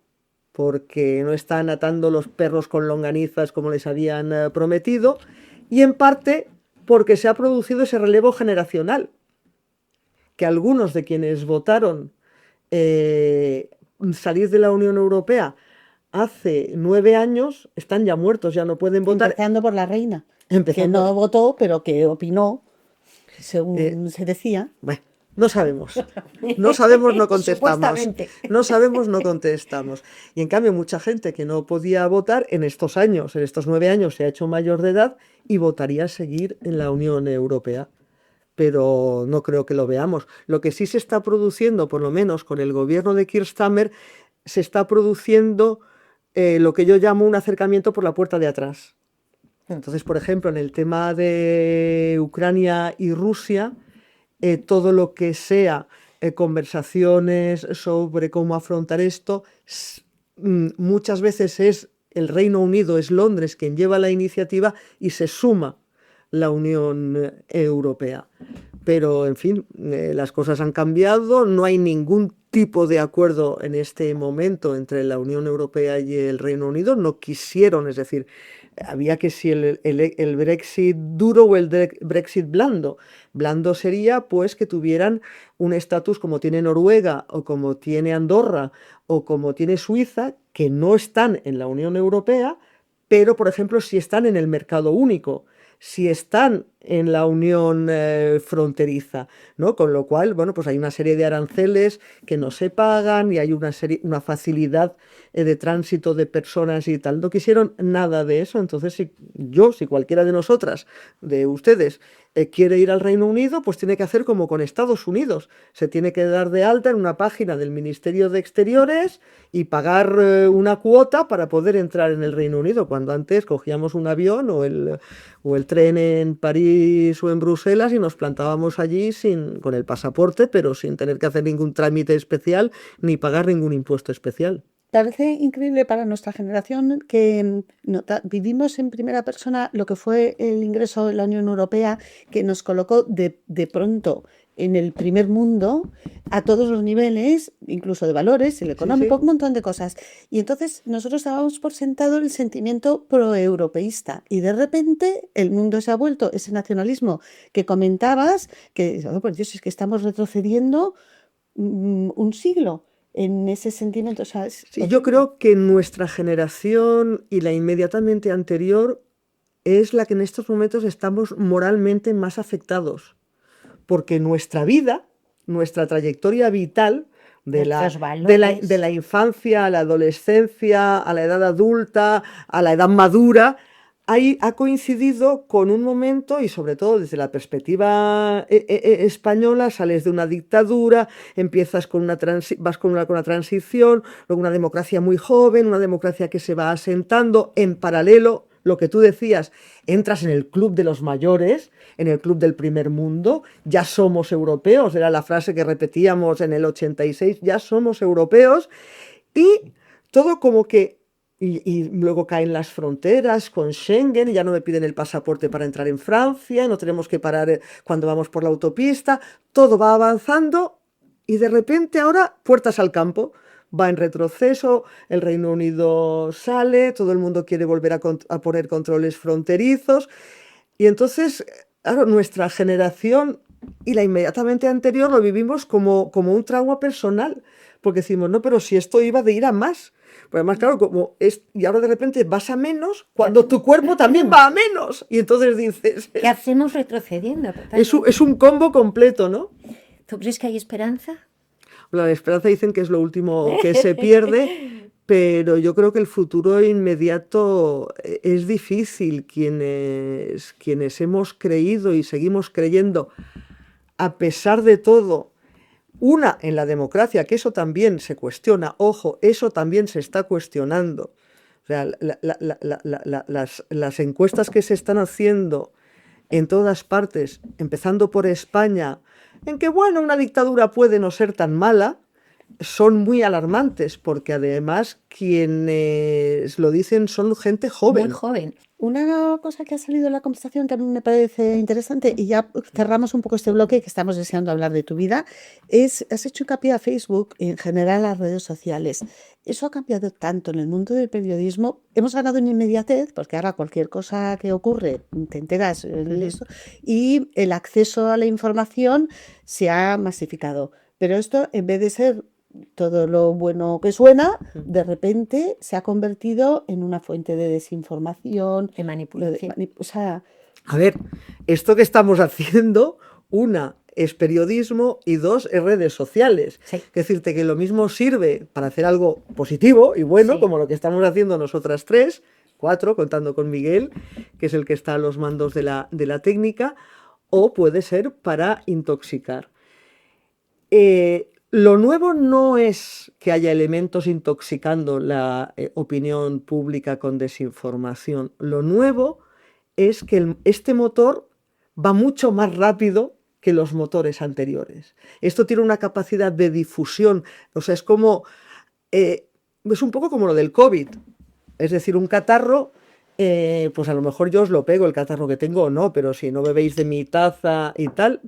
C: porque no están atando los perros con longanizas como les habían prometido, y en parte porque se ha producido ese relevo generacional, que algunos de quienes votaron salir de la Unión Europea hace 9 años están ya muertos, ya no pueden votar.
A: Empezando por la reina, que no votó, pero que opinó, según se decía.
C: Bueno, no sabemos, no contestamos. No sabemos, no contestamos. Y en cambio, mucha gente que no podía votar en estos años, en estos 9 años, se ha hecho mayor de edad y votaría seguir en la Unión Europea. Pero no creo que lo veamos. Lo que sí se está produciendo, por lo menos con el gobierno de Keir Starmer, se está produciendo lo que yo llamo un acercamiento por la puerta de atrás. Entonces, por ejemplo, en el tema de Ucrania y Rusia, todo lo que sea conversaciones sobre cómo afrontar esto, muchas veces es el Reino Unido, es Londres quien lleva la iniciativa y se suma la Unión Europea. Pero, en fin, las cosas han cambiado, no hay ningún tipo de acuerdo en este momento entre la Unión Europea y el Reino Unido, no quisieron, es decir, había que si el Brexit duro o el Brexit blando. Blando sería pues que tuvieran un estatus como tiene Noruega o como tiene Andorra o como tiene Suiza, que no están en la Unión Europea, pero por ejemplo si están en el mercado único, si están en la unión fronteriza, ¿no? Con lo cual, bueno, pues hay una serie de aranceles que no se pagan y hay una facilidad de tránsito de personas y tal. No quisieron nada de eso. Entonces, si cualquiera de nosotras, de ustedes, quiere ir al Reino Unido, pues tiene que hacer como con Estados Unidos. Se tiene que dar de alta en una página del Ministerio de Exteriores y pagar una cuota para poder entrar en el Reino Unido, cuando antes cogíamos un avión o el tren en París o en Bruselas y nos plantábamos allí con el pasaporte, pero sin tener que hacer ningún trámite especial ni pagar ningún impuesto especial.
A: Parece increíble para nuestra generación que vivimos en primera persona lo que fue el ingreso en la Unión Europea, que nos colocó de pronto en el primer mundo a todos los niveles, incluso de valores, el económico,
C: sí.
A: un montón de cosas. Y entonces nosotros dábamos por sentado el sentimiento proeuropeísta y de repente el mundo se ha vuelto ese nacionalismo que comentabas, que, oh, por Dios, es que estamos retrocediendo un siglo en ese sentimiento. O sea,
C: Sí, yo creo que nuestra generación y la inmediatamente anterior es la que en estos momentos estamos moralmente más afectados, porque nuestra vida, nuestra trayectoria vital, de
B: Nuestros
C: la
B: valores.
C: infancia a la adolescencia, a la edad adulta, a la edad madura, ha coincidido con un momento, y sobre todo desde la perspectiva española, sales de una dictadura, empiezas vas con una transición, luego una democracia muy joven, una democracia que se va asentando, en paralelo, lo que tú decías, entras en el club de los mayores, en el club del primer mundo, ya somos europeos, era la frase que repetíamos en el 86, ya somos europeos, y todo como que, y luego caen las fronteras con Schengen, y ya no me piden el pasaporte para entrar en Francia, no tenemos que parar cuando vamos por la autopista, todo va avanzando, y de repente ahora, puertas al campo. Va en retroceso, el Reino Unido sale, todo el mundo quiere volver a poner controles fronterizos, y entonces, claro, nuestra generación y la inmediatamente anterior lo vivimos como un trauma personal, porque decimos, no, pero si esto iba de ir a más. Pues además, claro, y ahora de repente vas a menos cuando tu cuerpo también va a menos. Y entonces dices,
B: ¿Qué hacemos retrocediendo
C: es
B: totalmente?
C: un combo completo, ¿no?
B: ¿Tú crees que hay esperanza?
C: La esperanza dicen que es lo último que se pierde, pero yo creo que el futuro inmediato es difícil. Quienes hemos creído y seguimos creyendo, a pesar de todo, en la democracia, que eso también se cuestiona, ojo, eso también se está cuestionando. O sea, las encuestas que se están haciendo en todas partes, empezando por España, en que, bueno, una dictadura puede no ser tan mala, son muy alarmantes, porque además quienes lo dicen son gente
B: Muy
C: joven.
B: joven.
A: una cosa que ha salido en la conversación que a mí me parece interesante, y ya cerramos un poco este bloque que estamos deseando hablar de tu vida, has hecho hincapié a Facebook y en general a las redes sociales. Eso ha cambiado tanto en el mundo del periodismo. Hemos ganado en inmediatez, porque ahora cualquier cosa que ocurre te enteras de esto, y el acceso a la información se ha masificado. Pero esto, en vez de ser todo lo bueno que suena, de repente se ha convertido en una fuente de desinformación,
B: De manipulación.
A: o sea,
C: A ver, esto que estamos haciendo, una, es periodismo y dos, es redes sociales.
B: Sí.
C: Es decirte que lo mismo sirve para hacer algo positivo y bueno,
B: Sí.
C: como lo que estamos haciendo nosotras tres, cuatro, contando con Miguel, que es el que está a los mandos de la técnica, o puede ser para intoxicar. Lo nuevo no es que haya elementos intoxicando la opinión pública con desinformación. Lo nuevo es que este motor va mucho más rápido que los motores anteriores. Esto tiene una capacidad de difusión, o sea, es un poco como lo del COVID. Es decir, un catarro, pues a lo mejor yo os lo pego el catarro que tengo o no, pero si no bebéis de mi taza y tal.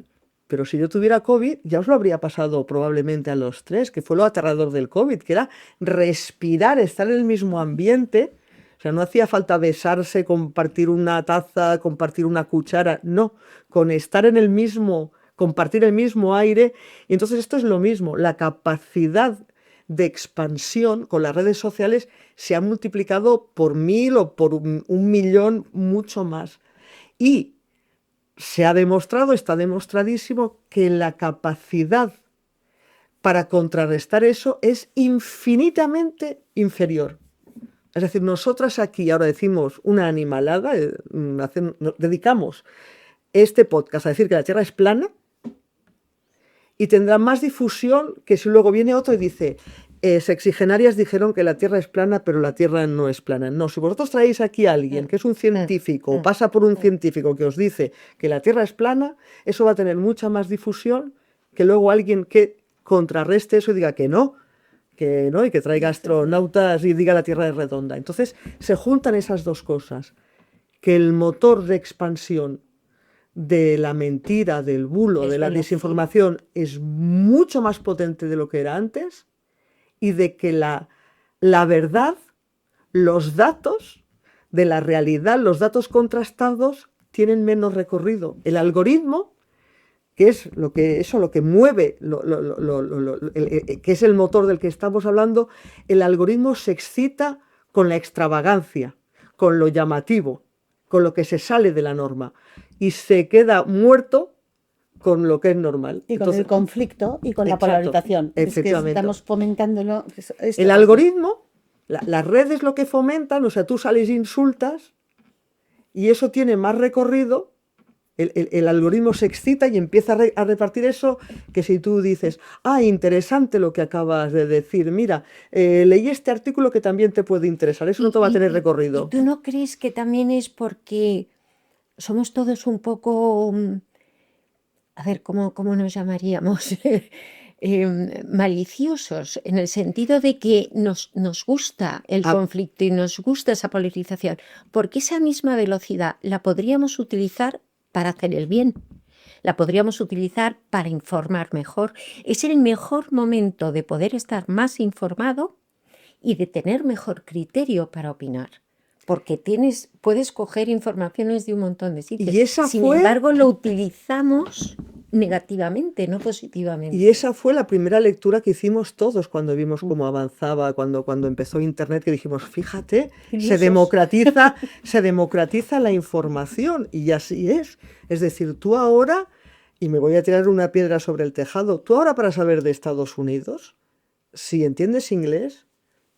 C: Pero si yo tuviera COVID, ya os lo habría pasado probablemente a los tres, que fue lo aterrador del COVID, que era respirar, estar en el mismo ambiente. O sea, no hacía falta besarse, compartir una taza, compartir una cuchara, no, con estar en el mismo, compartir el mismo aire. Y entonces esto es lo mismo, la capacidad de expansión con las redes sociales se ha multiplicado por 1000 o por un millón, mucho más. Y se ha demostrado, está demostradísimo que la capacidad para contrarrestar eso es infinitamente inferior. Es decir, nosotras aquí ahora decimos una animalada, dedicamos este podcast a decir que la Tierra es plana y tendrá más difusión que si luego viene otro y dice sexigenarias dijeron que la Tierra es plana, pero la Tierra no es plana. No, si vosotros traéis aquí a alguien que es un científico o pasa por un científico que os dice que la Tierra es plana, eso va a tener mucha más difusión que luego alguien que contrarreste eso y diga que no, y que traiga astronautas y diga la Tierra es redonda. Entonces se juntan esas dos cosas, que el motor de expansión de la mentira, del bulo, de la desinformación es mucho más potente de lo que era antes y de que la verdad, los datos de la realidad, los datos contrastados tienen menos recorrido. El algoritmo, que es lo que mueve, que es el motor del que estamos hablando, el algoritmo se excita con la extravagancia, con lo llamativo, con lo que se sale de la norma y se queda muerto con lo que es normal.
A: Y con el conflicto y con la polarización.
C: Efectivamente.
A: Es que estamos fomentándolo.
C: El algoritmo, las redes lo que fomentan, o sea, tú sales e insultas y eso tiene más recorrido. El algoritmo se excita y empieza a repartir eso, que si tú dices, interesante lo que acabas de decir, mira, leí este artículo que también te puede interesar, eso no te va a tener recorrido.
B: ¿Tú no crees que también es porque somos todos un poco, a ver, ¿cómo nos llamaríamos? Maliciosos, en el sentido de que nos gusta el conflicto y nos gusta esa polarización, porque esa misma velocidad la podríamos utilizar para hacer el bien, la podríamos utilizar para informar mejor. Es el mejor momento de poder estar más informado y de tener mejor criterio para opinar, porque puedes coger informaciones de un montón de sitios. Sin embargo, lo utilizamos negativamente, no positivamente.
C: Y esa fue la primera lectura que hicimos todos cuando vimos cómo avanzaba, cuando empezó Internet, que dijimos, fíjate, se democratiza la información, y así es. Es decir, tú ahora, y me voy a tirar una piedra sobre el tejado, tú ahora para saber de Estados Unidos, si entiendes inglés,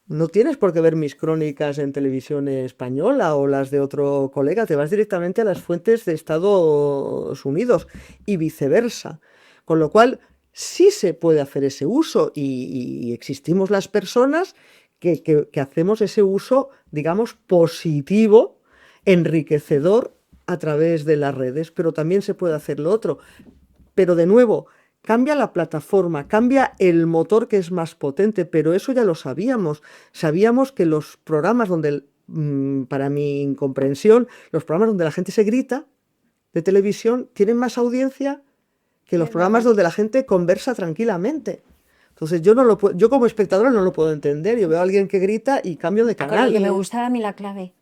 C: no tienes por qué ver mis crónicas en televisión española o las de otro colega, te vas directamente a las fuentes de Estados Unidos y viceversa. Con lo cual, sí se puede hacer ese uso y existimos las personas que hacemos ese uso, digamos, positivo, enriquecedor a través de las redes, pero también se puede hacer lo otro. Pero de nuevo, cambia la plataforma, cambia el motor que es más potente, pero eso ya lo sabíamos. Sabíamos que los programas donde, para mi incomprensión, los programas donde la gente se grita de televisión tienen más audiencia que los programas donde la gente conversa tranquilamente. Entonces yo como espectadora no lo puedo entender. Yo veo a alguien que grita y cambio de canal.
B: Que me gustaba a mí la clave.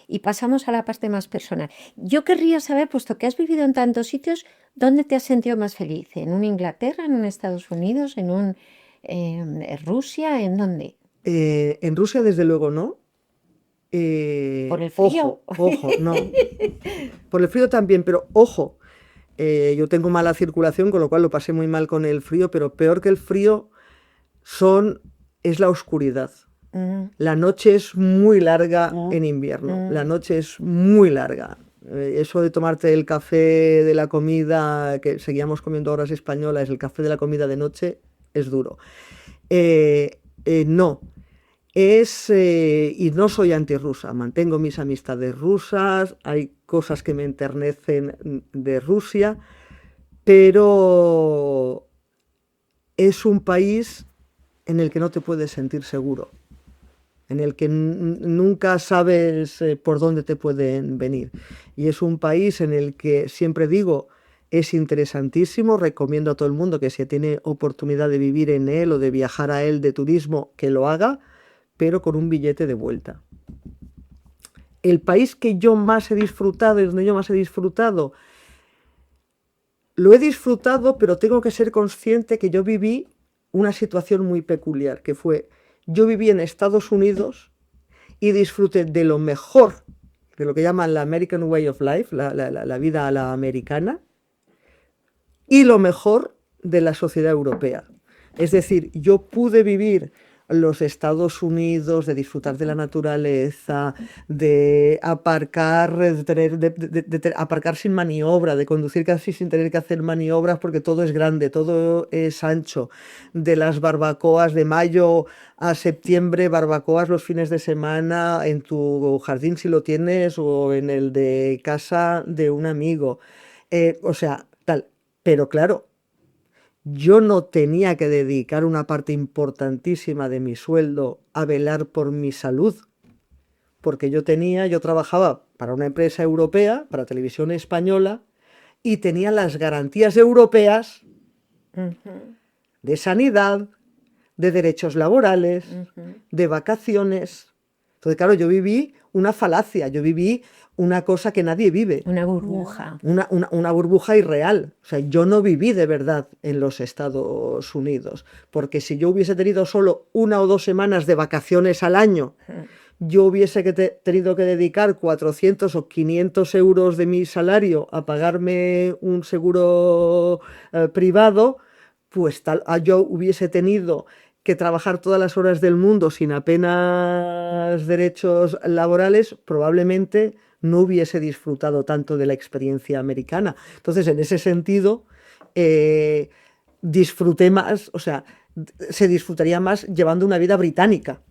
B: Y pasamos a la parte más personal. Yo querría saber, puesto que has vivido en tantos sitios, ¿dónde te has sentido más feliz? ¿En una Inglaterra, en un Estados Unidos, en Rusia? ¿En dónde?
C: En Rusia, desde luego, no.
B: ¿Por el frío?
C: Ojo, no. Por el frío también, pero ojo. Yo tengo mala circulación, con lo cual lo pasé muy mal con el frío, pero peor que el frío es la oscuridad. La noche es muy larga en invierno, la noche es muy larga. Eso de tomarte el café de la comida, que seguíamos comiendo horas españolas, el café de la comida de noche, es duro. No, y no soy antirrusa, mantengo mis amistades rusas, hay cosas que me enternecen de Rusia, pero es un país en el que no te puedes sentir seguro, en el que nunca sabes por dónde te pueden venir. Y es un país en el que, siempre digo, es interesantísimo, recomiendo a todo el mundo que si tiene oportunidad de vivir en él o de viajar a él de turismo, que lo haga, pero con un billete de vuelta. El país que yo más he disfrutado y donde yo más he disfrutado, lo he disfrutado, pero tengo que ser consciente que yo viví una situación muy peculiar, que fue... Yo viví en Estados Unidos y disfruté de lo mejor de lo que llaman la American Way of Life, la vida a la americana, y lo mejor de la sociedad europea. Es decir, yo pude vivir los Estados Unidos, de disfrutar de la naturaleza, de aparcar, aparcar sin maniobra, de conducir casi sin tener que hacer maniobras porque todo es grande, todo es ancho, de las barbacoas de mayo a septiembre, barbacoas los fines de semana en tu jardín si lo tienes o en el de casa de un amigo. O sea, tal. Pero claro, yo no tenía que dedicar una parte importantísima de mi sueldo a velar por mi salud, porque yo trabajaba para una empresa europea, para Televisión Española, y tenía las garantías europeas de sanidad, de derechos laborales, de vacaciones. Entonces, claro, yo viví una falacia, yo viví una cosa que nadie vive.
B: Una burbuja.
C: Una burbuja irreal. O sea, yo no viví de verdad en los Estados Unidos, porque si yo hubiese tenido solo 1 o 2 semanas de vacaciones al año, yo hubiese tenido que dedicar 400 o 500 euros de mi salario a pagarme un seguro privado, pues yo hubiese tenido que trabajar todas las horas del mundo sin apenas derechos laborales, probablemente no hubiese disfrutado tanto de la experiencia americana. Entonces, en ese sentido, disfruté más, o sea, se disfrutaría más llevando una vida británica,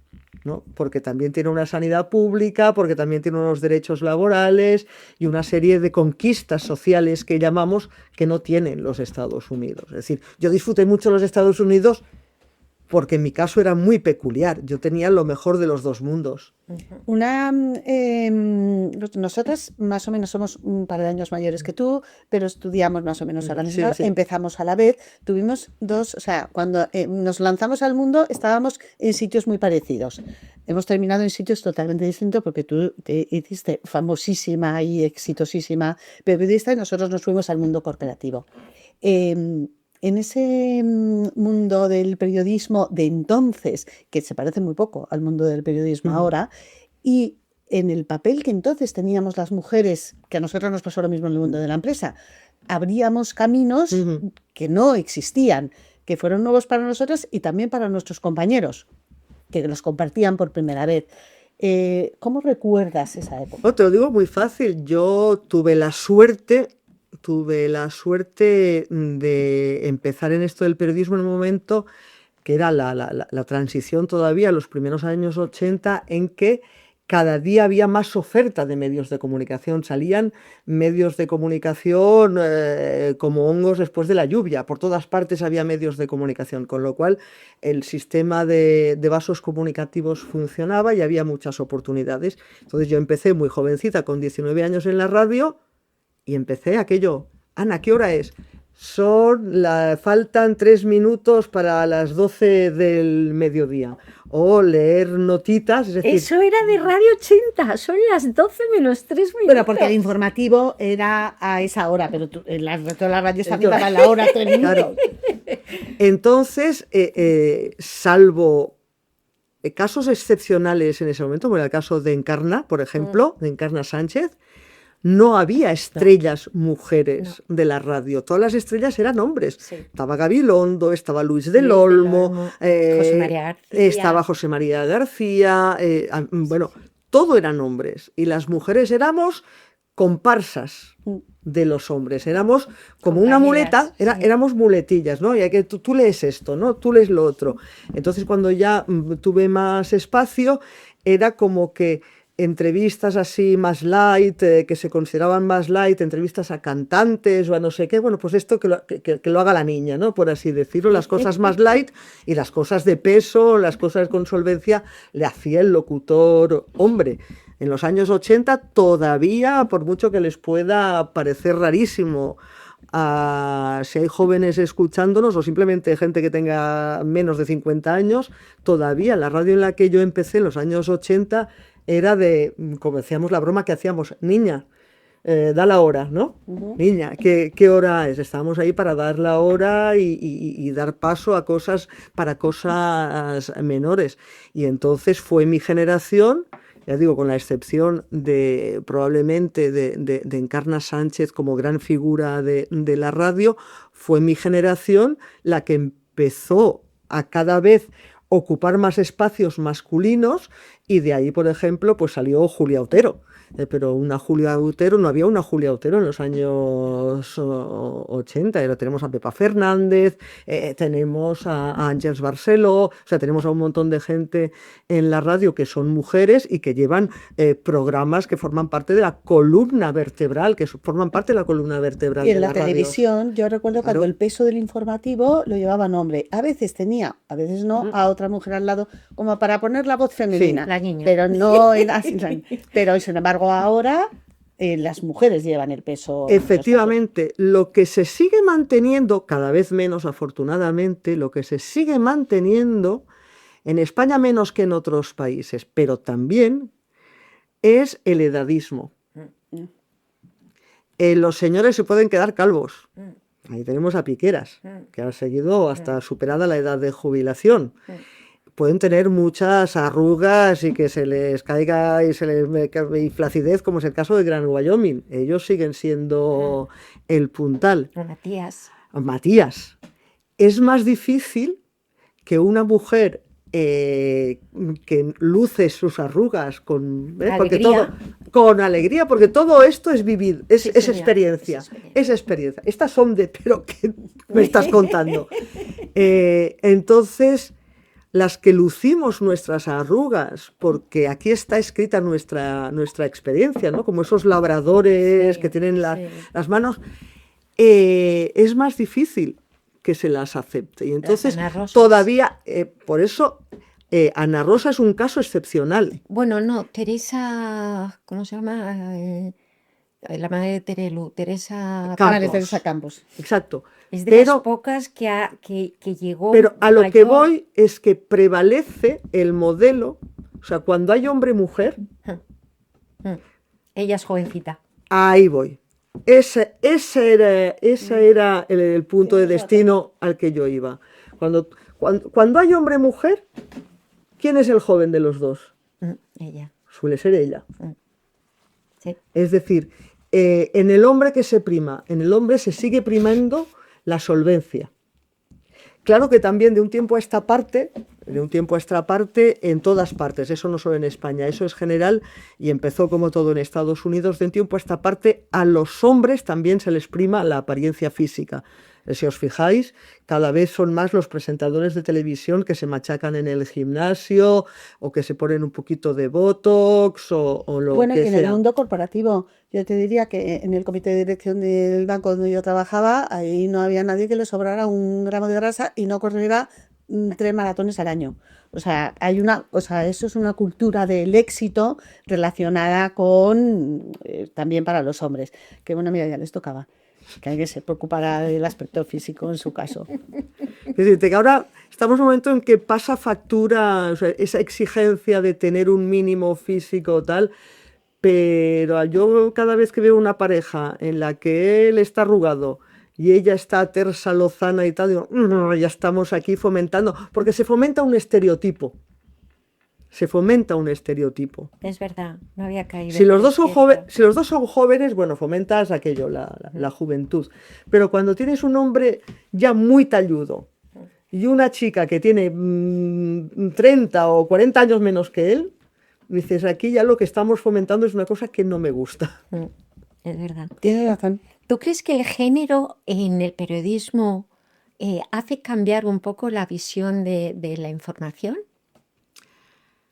C: ¿no? Porque también tiene una sanidad pública, porque también tiene unos derechos laborales y una serie de conquistas sociales que llamamos que no tienen los Estados Unidos. Es decir, yo disfruté mucho los Estados Unidos porque en mi caso era muy peculiar. Yo tenía lo mejor de los dos mundos.
A: Nosotras más o menos somos un par de años mayores que tú, pero estudiamos más o menos a la misma,
C: Sí.
A: empezamos a la vez, tuvimos dos, o sea, cuando nos lanzamos al mundo estábamos en sitios muy parecidos. Hemos terminado en sitios totalmente distintos porque tú te hiciste famosísima y exitosísima periodista y nosotros nos fuimos al mundo corporativo. En ese mundo del periodismo de entonces, que se parece muy poco al mundo del periodismo ahora, y en el papel que entonces teníamos las mujeres, que a nosotros nos pasó lo mismo en el mundo de la empresa, abríamos caminos que no existían, que fueron nuevos para nosotros y también para nuestros compañeros, que los compartían por primera vez. ¿Cómo recuerdas esa época?
C: No, te lo digo muy fácil. Yo tuve la suerte de empezar en esto del periodismo en un momento que era la transición todavía, los primeros años 80, en que cada día había más oferta de medios de comunicación. Salían medios de comunicación como hongos después de la lluvia. Por todas partes había medios de comunicación, con lo cual el sistema de vasos comunicativos funcionaba y había muchas oportunidades. Entonces yo empecé muy jovencita, con 19 años en la radio, y empecé aquello. Ana, ¿qué hora es? Faltan 3 minutos para las 12 del mediodía. O leer notitas, es decir...
B: Eso era de Radio 80, son las 12 menos 3 minutos.
A: Bueno, porque el informativo era a esa hora, pero todas las radios también daban la hora, 3 minutos.
C: Claro. Entonces, salvo casos excepcionales en ese momento, como era el caso de Encarna, por ejemplo, de Encarna Sánchez, no había estrellas mujeres de la radio. Todas las estrellas eran hombres.
B: Sí.
C: Estaba Gabilondo, estaba Luis del Olmo,
B: José María García.
C: estaba José María García, bueno, todo eran hombres. Y las mujeres éramos comparsas de los hombres. Éramos como una muleta, éramos muletillas, ¿no? Y hay que tú lees esto, ¿no? Tú lees lo otro. Entonces, cuando ya tuve más espacio, era como que entrevistas así más light, que se consideraban más light, entrevistas a cantantes o a no sé qué, bueno, pues esto que lo haga la niña, ¿no? Por así decirlo, las cosas más light, y las cosas de peso, las cosas con solvencia, le hacía el locutor hombre. En los años 80 todavía, por mucho que les pueda parecer rarísimo, si hay jóvenes escuchándonos o simplemente gente que tenga menos de 50 años, todavía la radio en la que yo empecé en los años 80 era de, como decíamos la broma que hacíamos, niña, da la hora, ¿no? Niña, ¿qué hora es? Estábamos ahí para dar la hora y dar paso a cosas menores. Y entonces fue mi generación, ya digo, con la excepción de probablemente de Encarna Sánchez como gran figura de la radio, fue mi generación la que empezó a cada vez ocupar más espacios masculinos, y de ahí, por ejemplo, pues salió Julia Otero. Pero una Julia Otero, no había una Julia Otero en los años 80, tenemos a Pepa Fernández, tenemos a Àngels Barceló, o sea, tenemos a un montón de gente en la radio que son mujeres y que llevan programas que forman parte de la columna vertebral,
A: Y en
C: de
A: la
C: la radio.
A: televisión, yo recuerdo cuando
C: Claro.
A: el peso del informativo lo llevaba un hombre. A veces tenía, a veces no, a otra mujer al lado, como para poner la voz femenina.
B: La niña.
A: Pero no era así. Pero sin embargo, ahora las mujeres llevan el peso. en muchos casos.
C: Efectivamente, lo que se sigue manteniendo, cada vez menos afortunadamente, lo que se sigue manteniendo, en España menos que en otros países, pero también, es el edadismo. Los señores se pueden quedar calvos. Ahí tenemos a Piqueras, que ha seguido hasta superada la edad de jubilación. Pueden tener muchas arrugas y que se les caiga y flacidez, como es el caso de Gran Wyoming. Ellos siguen siendo el puntal.
B: Matías.
C: Es más difícil que una mujer que luce sus arrugas con alegría, porque todo esto es vivir, es experiencia. Estas son pero ¿qué me estás contando? Entonces, las que lucimos nuestras arrugas, porque aquí está escrita nuestra experiencia, ¿no? Como esos labradores que tienen las manos, es más difícil que se las acepte. Y entonces todavía, por eso, Ana Rosa es un caso excepcional.
B: Bueno, no, Teresa, ¿cómo se llama? La madre de Terelu, Teresa
A: Campos.
C: Exacto.
B: Es de las pocas que llegó.
C: Pero a lo que voy es que prevalece el modelo, o sea, cuando hay hombre-mujer.
B: Ella es jovencita.
C: Ahí voy. Ese era el punto de destino al que yo iba. Cuando hay hombre-mujer, ¿quién es el joven de los dos?
B: Ella.
C: Suele ser ella.
B: Sí.
C: Es decir, en el hombre que se prima, en el hombre se sigue primando la solvencia. Claro que también de un tiempo a esta parte, en todas partes, eso no solo en España, eso es general y empezó como todo en Estados Unidos, de un tiempo a esta parte a los hombres también se les prima la apariencia física. Si os fijáis, cada vez son más los presentadores de televisión que se machacan en el gimnasio o que se ponen un poquito de botox o lo
A: Bueno,
C: que
A: y en
C: sea.
A: el mundo corporativo, yo te diría que en el comité de dirección del banco donde yo trabajaba, ahí no había nadie que le sobrara un gramo de grasa y no corriera 3 maratones al año. O sea, eso es una cultura del éxito relacionada con también para los hombres. Que bueno, mira, ya les tocaba. Que hay que se preocupará del aspecto físico en su caso.
C: Es decir, que ahora estamos en un momento en que pasa factura, o sea, esa exigencia de tener un mínimo físico tal, pero yo cada vez que veo una pareja en la que él está arrugado y ella está tersa, lozana y tal, digo, ya estamos aquí fomentando, porque se fomenta un estereotipo.
B: Es verdad, no había caído.
C: Si los dos son jóvenes, bueno, fomentas aquello, la juventud. Pero cuando tienes un hombre ya muy talludo y una chica que tiene 30 o 40 años menos que él, dices, aquí ya lo que estamos fomentando es una cosa que no me gusta.
B: Es verdad.
A: Tienes razón.
B: ¿Tú crees que el género en el periodismo hace cambiar un poco la visión de la información?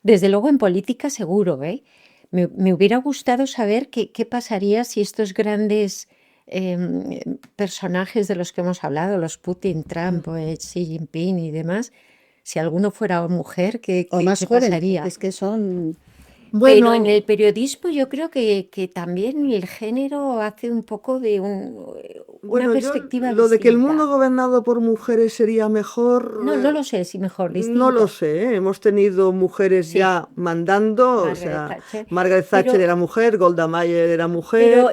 B: Desde luego en política seguro, ¿eh? Me hubiera gustado saber qué pasaría si estos grandes personajes de los que hemos hablado, los Putin, Trump, Xi Jinping y demás, si alguno fuera mujer, ¿qué pasaría?
A: Es que son...
B: Bueno, en el periodismo yo creo que también el género hace un poco de una perspectiva
C: lo de que el
B: distinta.
C: mundo gobernado por mujeres sería mejor...
B: No lo sé si mejor, distinto.
C: No lo sé, ¿eh? Hemos tenido mujeres ya mandando, Margaret Thatcher era mujer, Golda Meir era mujer...
B: Pero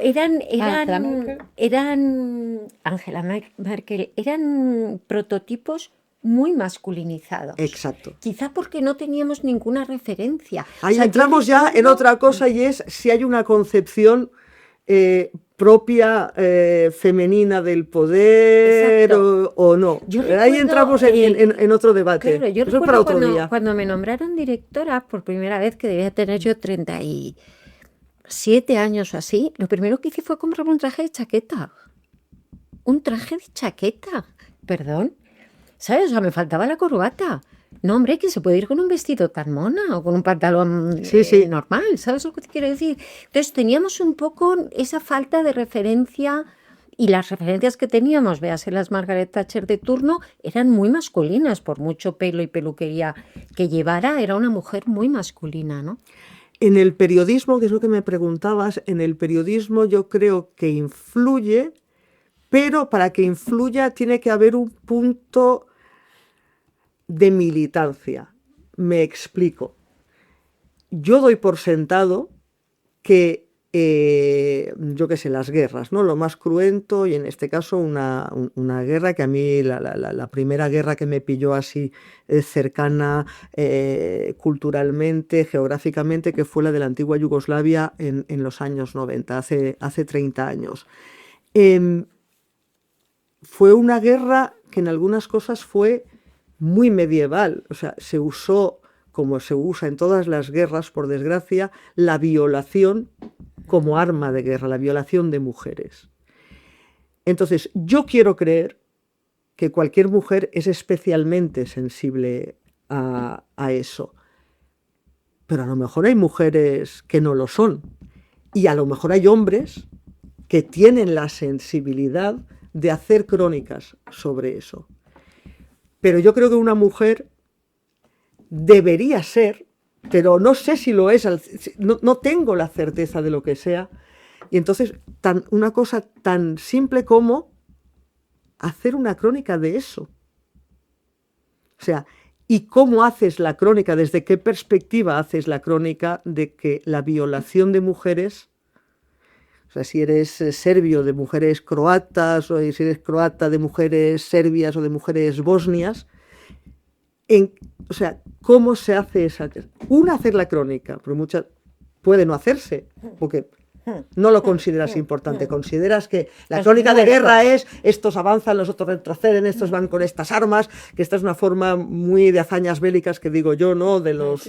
B: eran Angela Merkel, eran prototipos muy masculinizados.
C: Exacto.
B: Quizá porque no teníamos ninguna referencia.
C: Ahí
B: O sea, yo
C: entramos ya en
B: recuerdo-
C: otra cosa y es si hay una concepción propia femenina del poder
B: Exacto.
C: o no.
B: Yo
C: Ahí
B: recuerdo,
C: entramos en otro debate.
B: Claro, yo
C: Eso es para
B: recuerdo
C: otro día.
B: cuando me nombraron directora por primera vez, que debía tener yo 37 años o así, lo primero que hice fue comprarme un traje de chaqueta. Un traje de chaqueta. Perdón. ¿Sabes? O sea, me faltaba la corbata. No, hombre, que se puede ir con un vestido tan mona o con un pantalón
C: Sí, sí.
B: normal. ¿Sabes lo que te quiero decir? Entonces teníamos un poco esa falta de referencia y las referencias que teníamos, véase las Margaret Thatcher de turno, eran muy masculinas, por mucho pelo y peluquería que llevara, era una mujer muy masculina, ¿no?
C: En el periodismo, que es lo que me preguntabas, en el periodismo yo creo que influye, pero para que influya tiene que haber un punto de militancia. Me explico. Yo doy por sentado que, yo qué sé, las guerras, ¿no? Lo más cruento, y en este caso una guerra que a mí, la primera guerra que me pilló así cercana culturalmente, geográficamente, que fue la de la antigua Yugoslavia en los años 90, hace 30 años. Fue una guerra que en algunas cosas fue muy medieval, o sea, se usó, como se usa en todas las guerras, por desgracia, la violación como arma de guerra, la violación de mujeres. Entonces, yo quiero creer que cualquier mujer es especialmente sensible a eso, pero a lo mejor hay mujeres que no lo son, y a lo mejor hay hombres que tienen la sensibilidad de hacer crónicas sobre eso. Pero yo creo que una mujer debería ser, pero no sé si lo es, no tengo la certeza de lo que sea, y entonces una cosa tan simple como hacer una crónica de eso. O sea, ¿y cómo haces la crónica? ¿Desde qué perspectiva haces la crónica de que la violación de mujeres, o sea, si eres serbio de mujeres croatas, o si eres croata de mujeres serbias o de mujeres bosnias, o sea, ¿cómo se hace esa? Hacer la crónica, pero muchas puede no hacerse, porque no lo consideras importante. Consideras que la crónica de guerra es estos avanzan, los otros retroceden, estos van con estas armas, que esta es una forma muy de hazañas bélicas que digo yo, ¿no? De los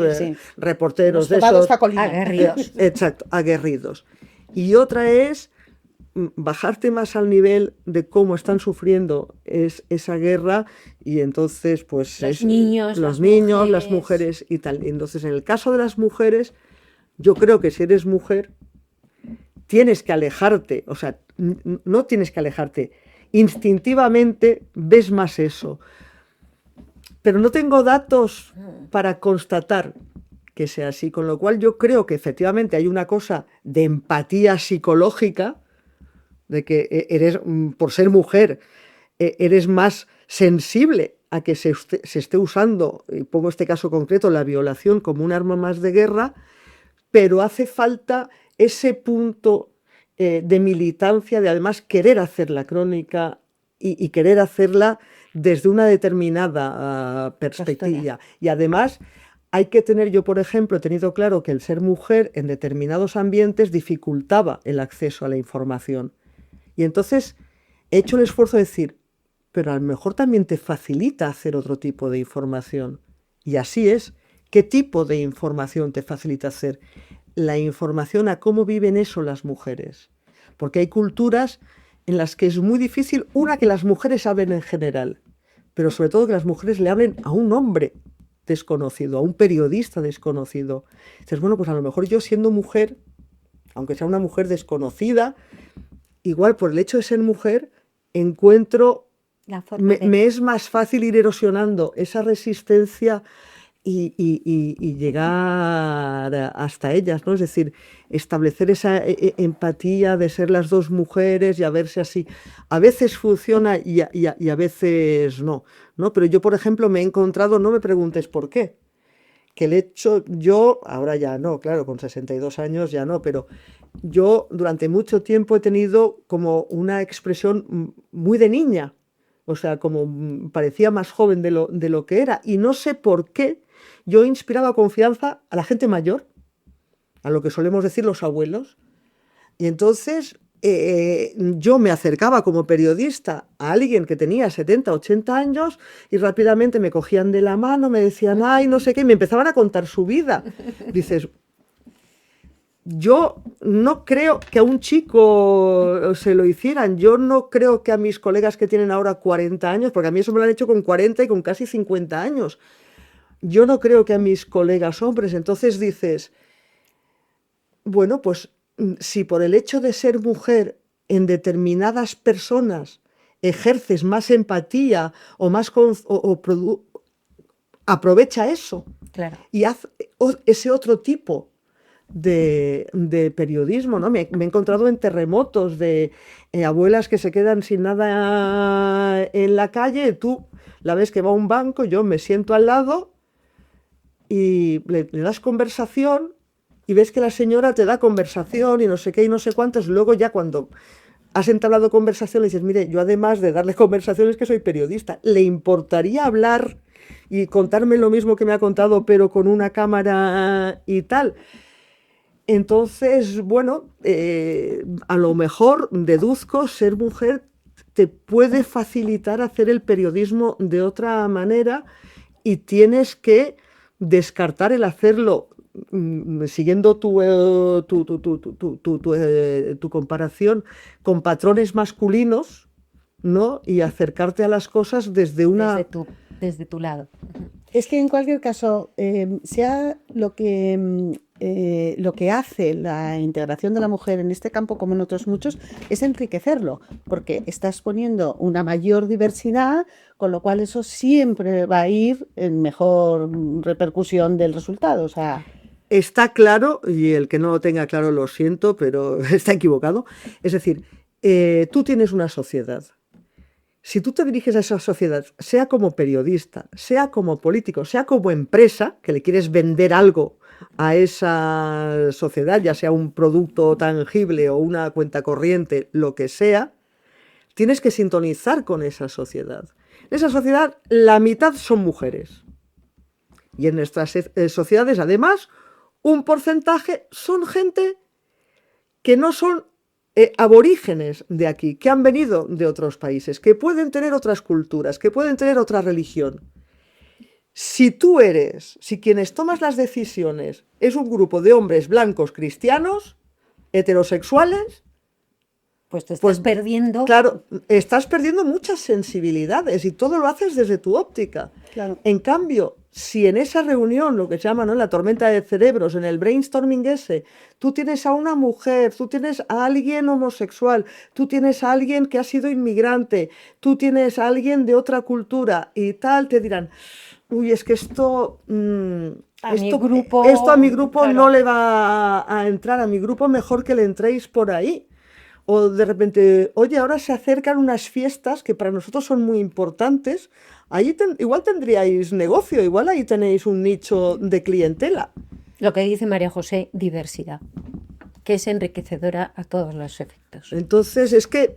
C: reporteros de esos
B: aguerridos.
C: Exacto, aguerridos. Y otra es bajarte más al nivel de cómo están sufriendo esa guerra, y entonces pues
B: los niños,
C: las mujeres y tal. Y entonces en el caso de las mujeres, yo creo que si eres mujer tienes que alejarte, o sea, no tienes que alejarte, instintivamente ves más eso, pero no tengo datos para constatar que sea así, con lo cual yo creo que efectivamente hay una cosa de empatía psicológica, de que eres, por ser mujer, eres más sensible a que se esté usando, y pongo este caso concreto, la violación como un arma más de guerra, pero hace falta ese punto de militancia, de además querer hacer la crónica y querer hacerla desde una determinada perspectiva. Y además hay que tener, yo por ejemplo he tenido claro que el ser mujer en determinados ambientes dificultaba el acceso a la información. Y entonces he hecho el esfuerzo de decir, pero a lo mejor también te facilita hacer otro tipo de información. Y así es. ¿Qué tipo de información te facilita hacer? La información a cómo viven eso las mujeres. Porque hay culturas en las que es muy difícil, que las mujeres hablen en general, pero sobre todo que las mujeres le hablen a un hombre desconocido, a un periodista desconocido. Dices, bueno, pues a lo mejor yo siendo mujer, aunque sea una mujer desconocida, igual por el hecho de ser mujer, encuentro, me es más fácil ir erosionando esa resistencia y llegar hasta ellas, ¿no? Es decir, establecer esa empatía de ser las dos mujeres y a verse así. A veces funciona y a veces no, ¿no? Pero yo, por ejemplo, me he encontrado, no me preguntes por qué, que el hecho, yo, ahora ya no, claro, con 62 años ya no, pero yo durante mucho tiempo he tenido como una expresión muy de niña, O sea, como parecía más joven de lo que era. Y no sé por qué yo inspiraba confianza a la gente mayor, a lo que solemos decir los abuelos. Y entonces yo me acercaba como periodista a alguien que tenía 70, 80 años y rápidamente me cogían de la mano, me decían, ay, no sé qué, y me empezaban a contar su vida. Dices, yo no creo que a un chico se lo hicieran, yo no creo que a mis colegas que tienen ahora 40 años, porque a mí eso me lo han hecho con 40 y con casi 50 años, yo no creo que a mis colegas hombres. Entonces dices, bueno, pues si por el hecho de ser mujer en determinadas personas ejerces más empatía o más aprovecha eso
B: Claro.
C: y haz ese otro tipo de periodismo, ¿no? Me he encontrado en terremotos de abuelas que se quedan sin nada en la calle, tú la ves que va a un banco, yo me siento al lado y le das conversación y ves que la señora te da conversación y no sé qué y no sé cuántos. Luego ya cuando has entablado conversación le dices, mire, yo además de darle conversación es que soy periodista. ¿Le importaría hablar y contarme lo mismo que me ha contado pero con una cámara y tal? Entonces, bueno, a lo mejor deduzco, ser mujer te puede facilitar hacer el periodismo de otra manera y tienes que descartar el hacerlo siguiendo tu comparación con patrones masculinos, ¿no? Y acercarte a las cosas desde una...
B: Desde tu lado.
A: Es que en cualquier caso, sea lo que hace la integración de la mujer en este campo como en otros muchos, es enriquecerlo, porque estás poniendo una mayor diversidad, con lo cual eso siempre va a ir en mejor repercusión del resultado. O sea,
C: Está claro, y el que no lo tenga claro lo siento, pero está equivocado. Es decir, tú tienes una sociedad. Si tú te diriges a esa sociedad, sea como periodista, sea como político, sea como empresa, que le quieres vender algo a esa sociedad, ya sea un producto tangible o una cuenta corriente, lo que sea, tienes que sintonizar con esa sociedad. En esa sociedad, la mitad son mujeres. Y en nuestras sociedades, además, un porcentaje son gente que no son aborígenes de aquí, que han venido de otros países, que pueden tener otras culturas, que pueden tener otra religión. Si quienes tomas las decisiones es un grupo de hombres blancos cristianos, heterosexuales,
B: pues te estás perdiendo.
C: Claro, estás perdiendo muchas sensibilidades y todo lo haces desde tu óptica.
A: claro.
C: En cambio, si en esa reunión, lo que se llama, ¿no?, la tormenta de cerebros, en el brainstorming ese, tú tienes a una mujer, tú tienes a alguien homosexual, tú tienes a alguien que ha sido inmigrante, tú tienes a alguien de otra cultura y tal, te dirán, uy, es que esto a mi grupo
B: claro,
C: no le va a entrar, a mi grupo mejor que le entréis por ahí. O de repente, oye, ahora se acercan unas fiestas que para nosotros son muy importantes. Ahí igual tendríais negocio, igual ahí tenéis un nicho de clientela.
B: Lo que dice María José, diversidad, que es enriquecedora a todos los efectos.
C: Entonces, es que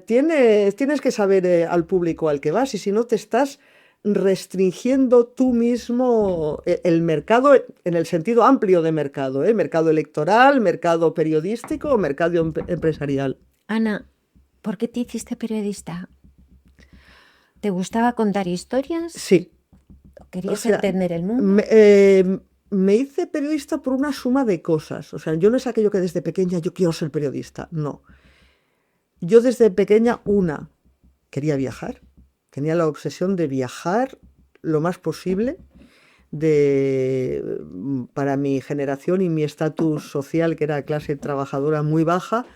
C: tienes que saber al público al que vas, y si no te estás restringiendo tú mismo el mercado en el sentido amplio de mercado, mercado electoral, mercado periodístico, mercado empresarial.
B: Ana, ¿por qué te hiciste periodista? ¿Te gustaba contar historias?
C: Sí.
B: ¿Querías entender el mundo?
C: Me hice periodista por una suma de cosas. O sea, yo no es aquello que desde pequeña yo quiero ser periodista, no. Yo desde pequeña, quería viajar. Tenía la obsesión de viajar lo más posible. Para mi generación y mi estatus social, que era clase trabajadora muy baja,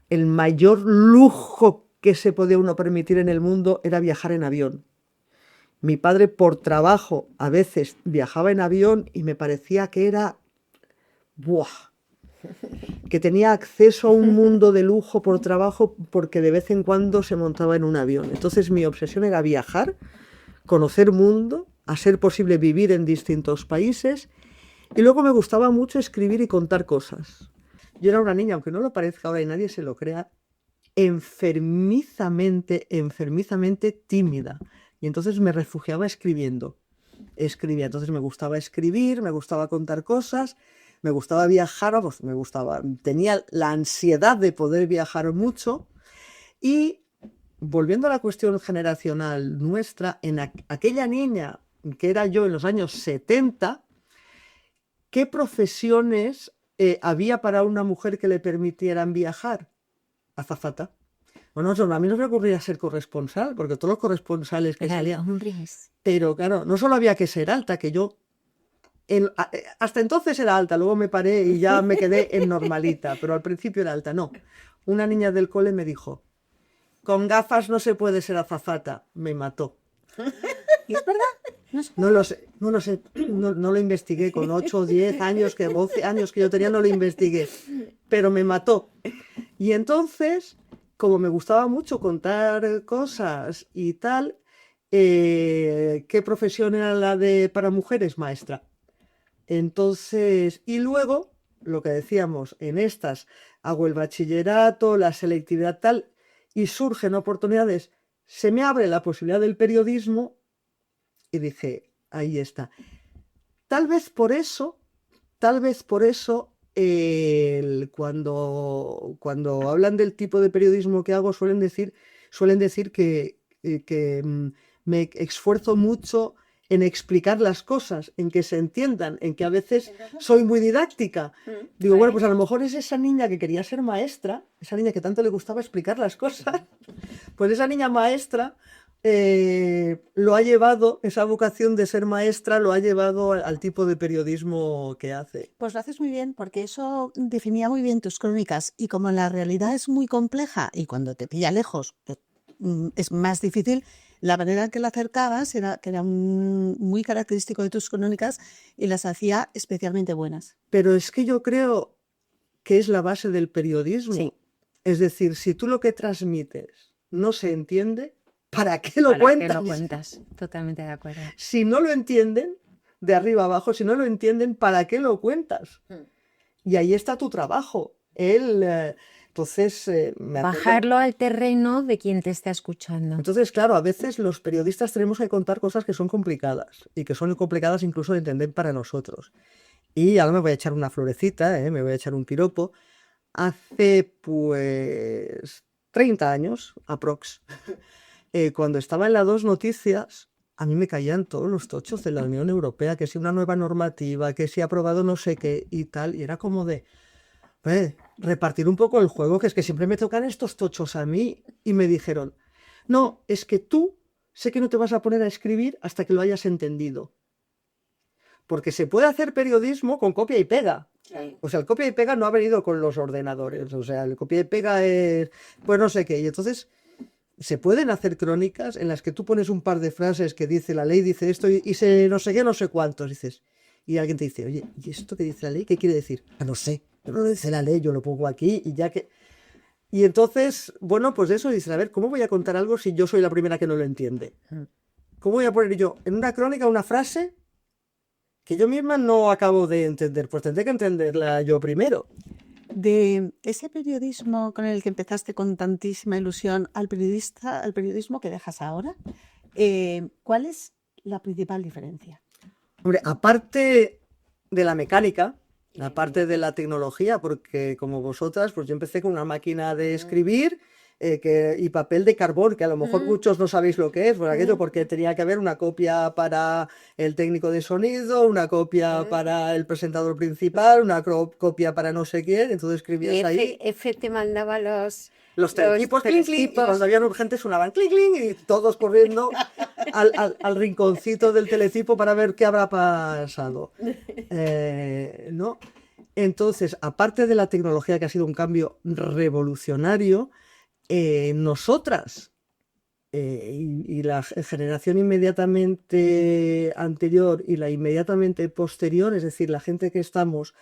C: el mayor lujo que se podía uno permitir en el mundo era viajar en avión. Mi padre, por trabajo, a veces viajaba en avión y me parecía que era... ¡buah! Que tenía acceso a un mundo de lujo por trabajo, porque de vez en cuando se montaba en un avión. Entonces mi obsesión era viajar, conocer mundo, a ser posible vivir en distintos países, y luego me gustaba mucho escribir y contar cosas. Yo era una niña, aunque no lo parezca ahora y nadie se lo crea, enfermizamente tímida. Y entonces me refugiaba escribiendo. Escribía, entonces me gustaba escribir, me gustaba contar cosas, me gustaba viajar, pues me gustaba, tenía la ansiedad de poder viajar mucho. Y volviendo a la cuestión generacional nuestra, en aquella niña que era yo en los años 70, ¿qué profesiones había para una mujer que le permitieran viajar? Azafata. Bueno, a mí no me ocurría ser corresponsal, porque todos los corresponsales que salían.
B: hombres.
C: Pero claro, no solo había que ser alta, que yo hasta entonces era alta, luego me paré y ya me quedé en normalita, pero al principio era alta. No, una niña del cole me dijo, con gafas no se puede ser azafata. Me mató.
A: ¿Y es verdad?
C: No lo sé, no lo investigué con 8, 10 años, 12 años que yo tenía, no lo investigué, pero me mató. Y entonces, como me gustaba mucho contar cosas y tal, ¿qué profesión era la de para mujeres? Maestra. Entonces, y luego, lo que decíamos, en estas hago el bachillerato, la selectividad tal, y surgen oportunidades, se me abre la posibilidad del periodismo y dije, ahí está. Tal vez por eso, cuando hablan del tipo de periodismo que hago, suelen decir que me esfuerzo mucho en explicar las cosas, en que se entiendan, en que a veces soy muy didáctica. Digo, bueno, pues a lo mejor es esa niña que quería ser maestra, esa niña que tanto le gustaba explicar las cosas, pues esa niña maestra lo ha llevado, esa vocación de ser maestra lo ha llevado al tipo de periodismo que hace.
A: Pues lo haces muy bien, porque eso definía muy bien tus crónicas. Y como la realidad es muy compleja y cuando te pilla lejos es más difícil, la manera en que la acercabas que era muy característico de tus crónicas y las hacía especialmente buenas.
C: Pero es que yo creo que es la base del periodismo.
B: Sí.
C: Es decir, si tú lo que transmites no se entiende, ¿para qué lo
B: ¿Para
C: cuentas?
B: qué lo cuentas? Totalmente de acuerdo.
C: Si no lo entienden, de arriba abajo, si no lo entienden, ¿para qué lo cuentas? Y ahí está tu trabajo. Entonces, me acuerdo.
B: Bajarlo al terreno de quien te está escuchando.
C: Entonces, claro, a veces los periodistas tenemos que contar cosas que son complicadas y que son complicadas incluso de entender para nosotros. Y ahora me voy a echar una florecita, me voy a echar un piropo. Hace pues 30 años, aprox, cuando estaba en la 2 Noticias, a mí me caían todos los tochos de la Unión Europea, que si una nueva normativa, que si ha aprobado no sé qué y tal, y era como de repartir un poco el juego, que es que siempre me tocan estos tochos a mí, y me dijeron, no, es que tú sé que no te vas a poner a escribir hasta que lo hayas entendido. Porque se puede hacer periodismo con copia y pega. O sea, el copia y pega no ha venido con los ordenadores, o sea, el copia y pega es, pues no sé qué, y entonces se pueden hacer crónicas en las que tú pones un par de frases que dice la ley, dice esto, y se no sé qué, no sé cuántos, dices, y alguien te dice, oye, ¿y esto que dice la ley? ¿Qué quiere decir? Ah, no sé, pero no lo dice la ley, yo lo pongo aquí y ya que... Y entonces, bueno, pues eso, dices, a ver, ¿cómo voy a contar algo si yo soy la primera que no lo entiende? ¿Cómo voy a poner yo en una crónica una frase que yo misma no acabo de entender? Pues tendré que entenderla yo primero.
A: De ese periodismo con el que empezaste con tantísima ilusión al periodismo que dejas ahora, ¿cuál es la principal diferencia?
C: Hombre, aparte de la mecánica, aparte de la tecnología, porque como vosotras, pues yo empecé con una máquina de escribir y papel de carbón, que a lo mejor muchos no sabéis lo que es, por aquello, porque tenía que haber una copia para el técnico de sonido, una copia para el presentador principal, una copia para no sé quién, entonces escribías ahí.
B: F te mandaba
C: Los teletipos, clink, clink, y cuando habían urgentes sonaban clink, clink, y todos corriendo al rinconcito del teletipo para ver qué habrá pasado. ¿No? Entonces, aparte de la tecnología que ha sido un cambio revolucionario, nosotras y la generación inmediatamente anterior y la inmediatamente posterior, es decir, la gente que estamos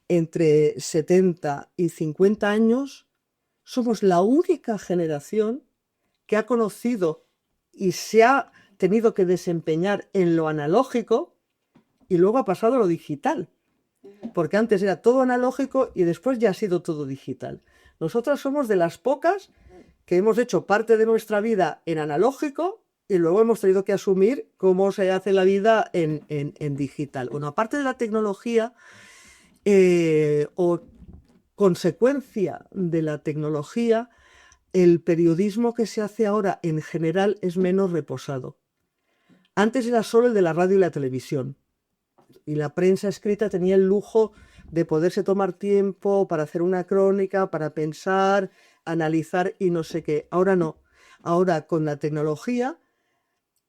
C: entre 70 y 50 años, somos la única generación que ha conocido y se ha tenido que desempeñar en lo analógico y luego ha pasado a lo digital. Porque antes era todo analógico y después ya ha sido todo digital. Nosotras somos de las pocas que hemos hecho parte de nuestra vida en analógico y luego hemos tenido que asumir cómo se hace la vida en digital. Bueno, aparte de la tecnología o consecuencia de la tecnología, el periodismo que se hace ahora en general es menos reposado. Antes era solo el de la radio y la televisión, y la prensa escrita tenía el lujo de poderse tomar tiempo para hacer una crónica, para pensar, analizar y no sé qué. Ahora no. Ahora con la tecnología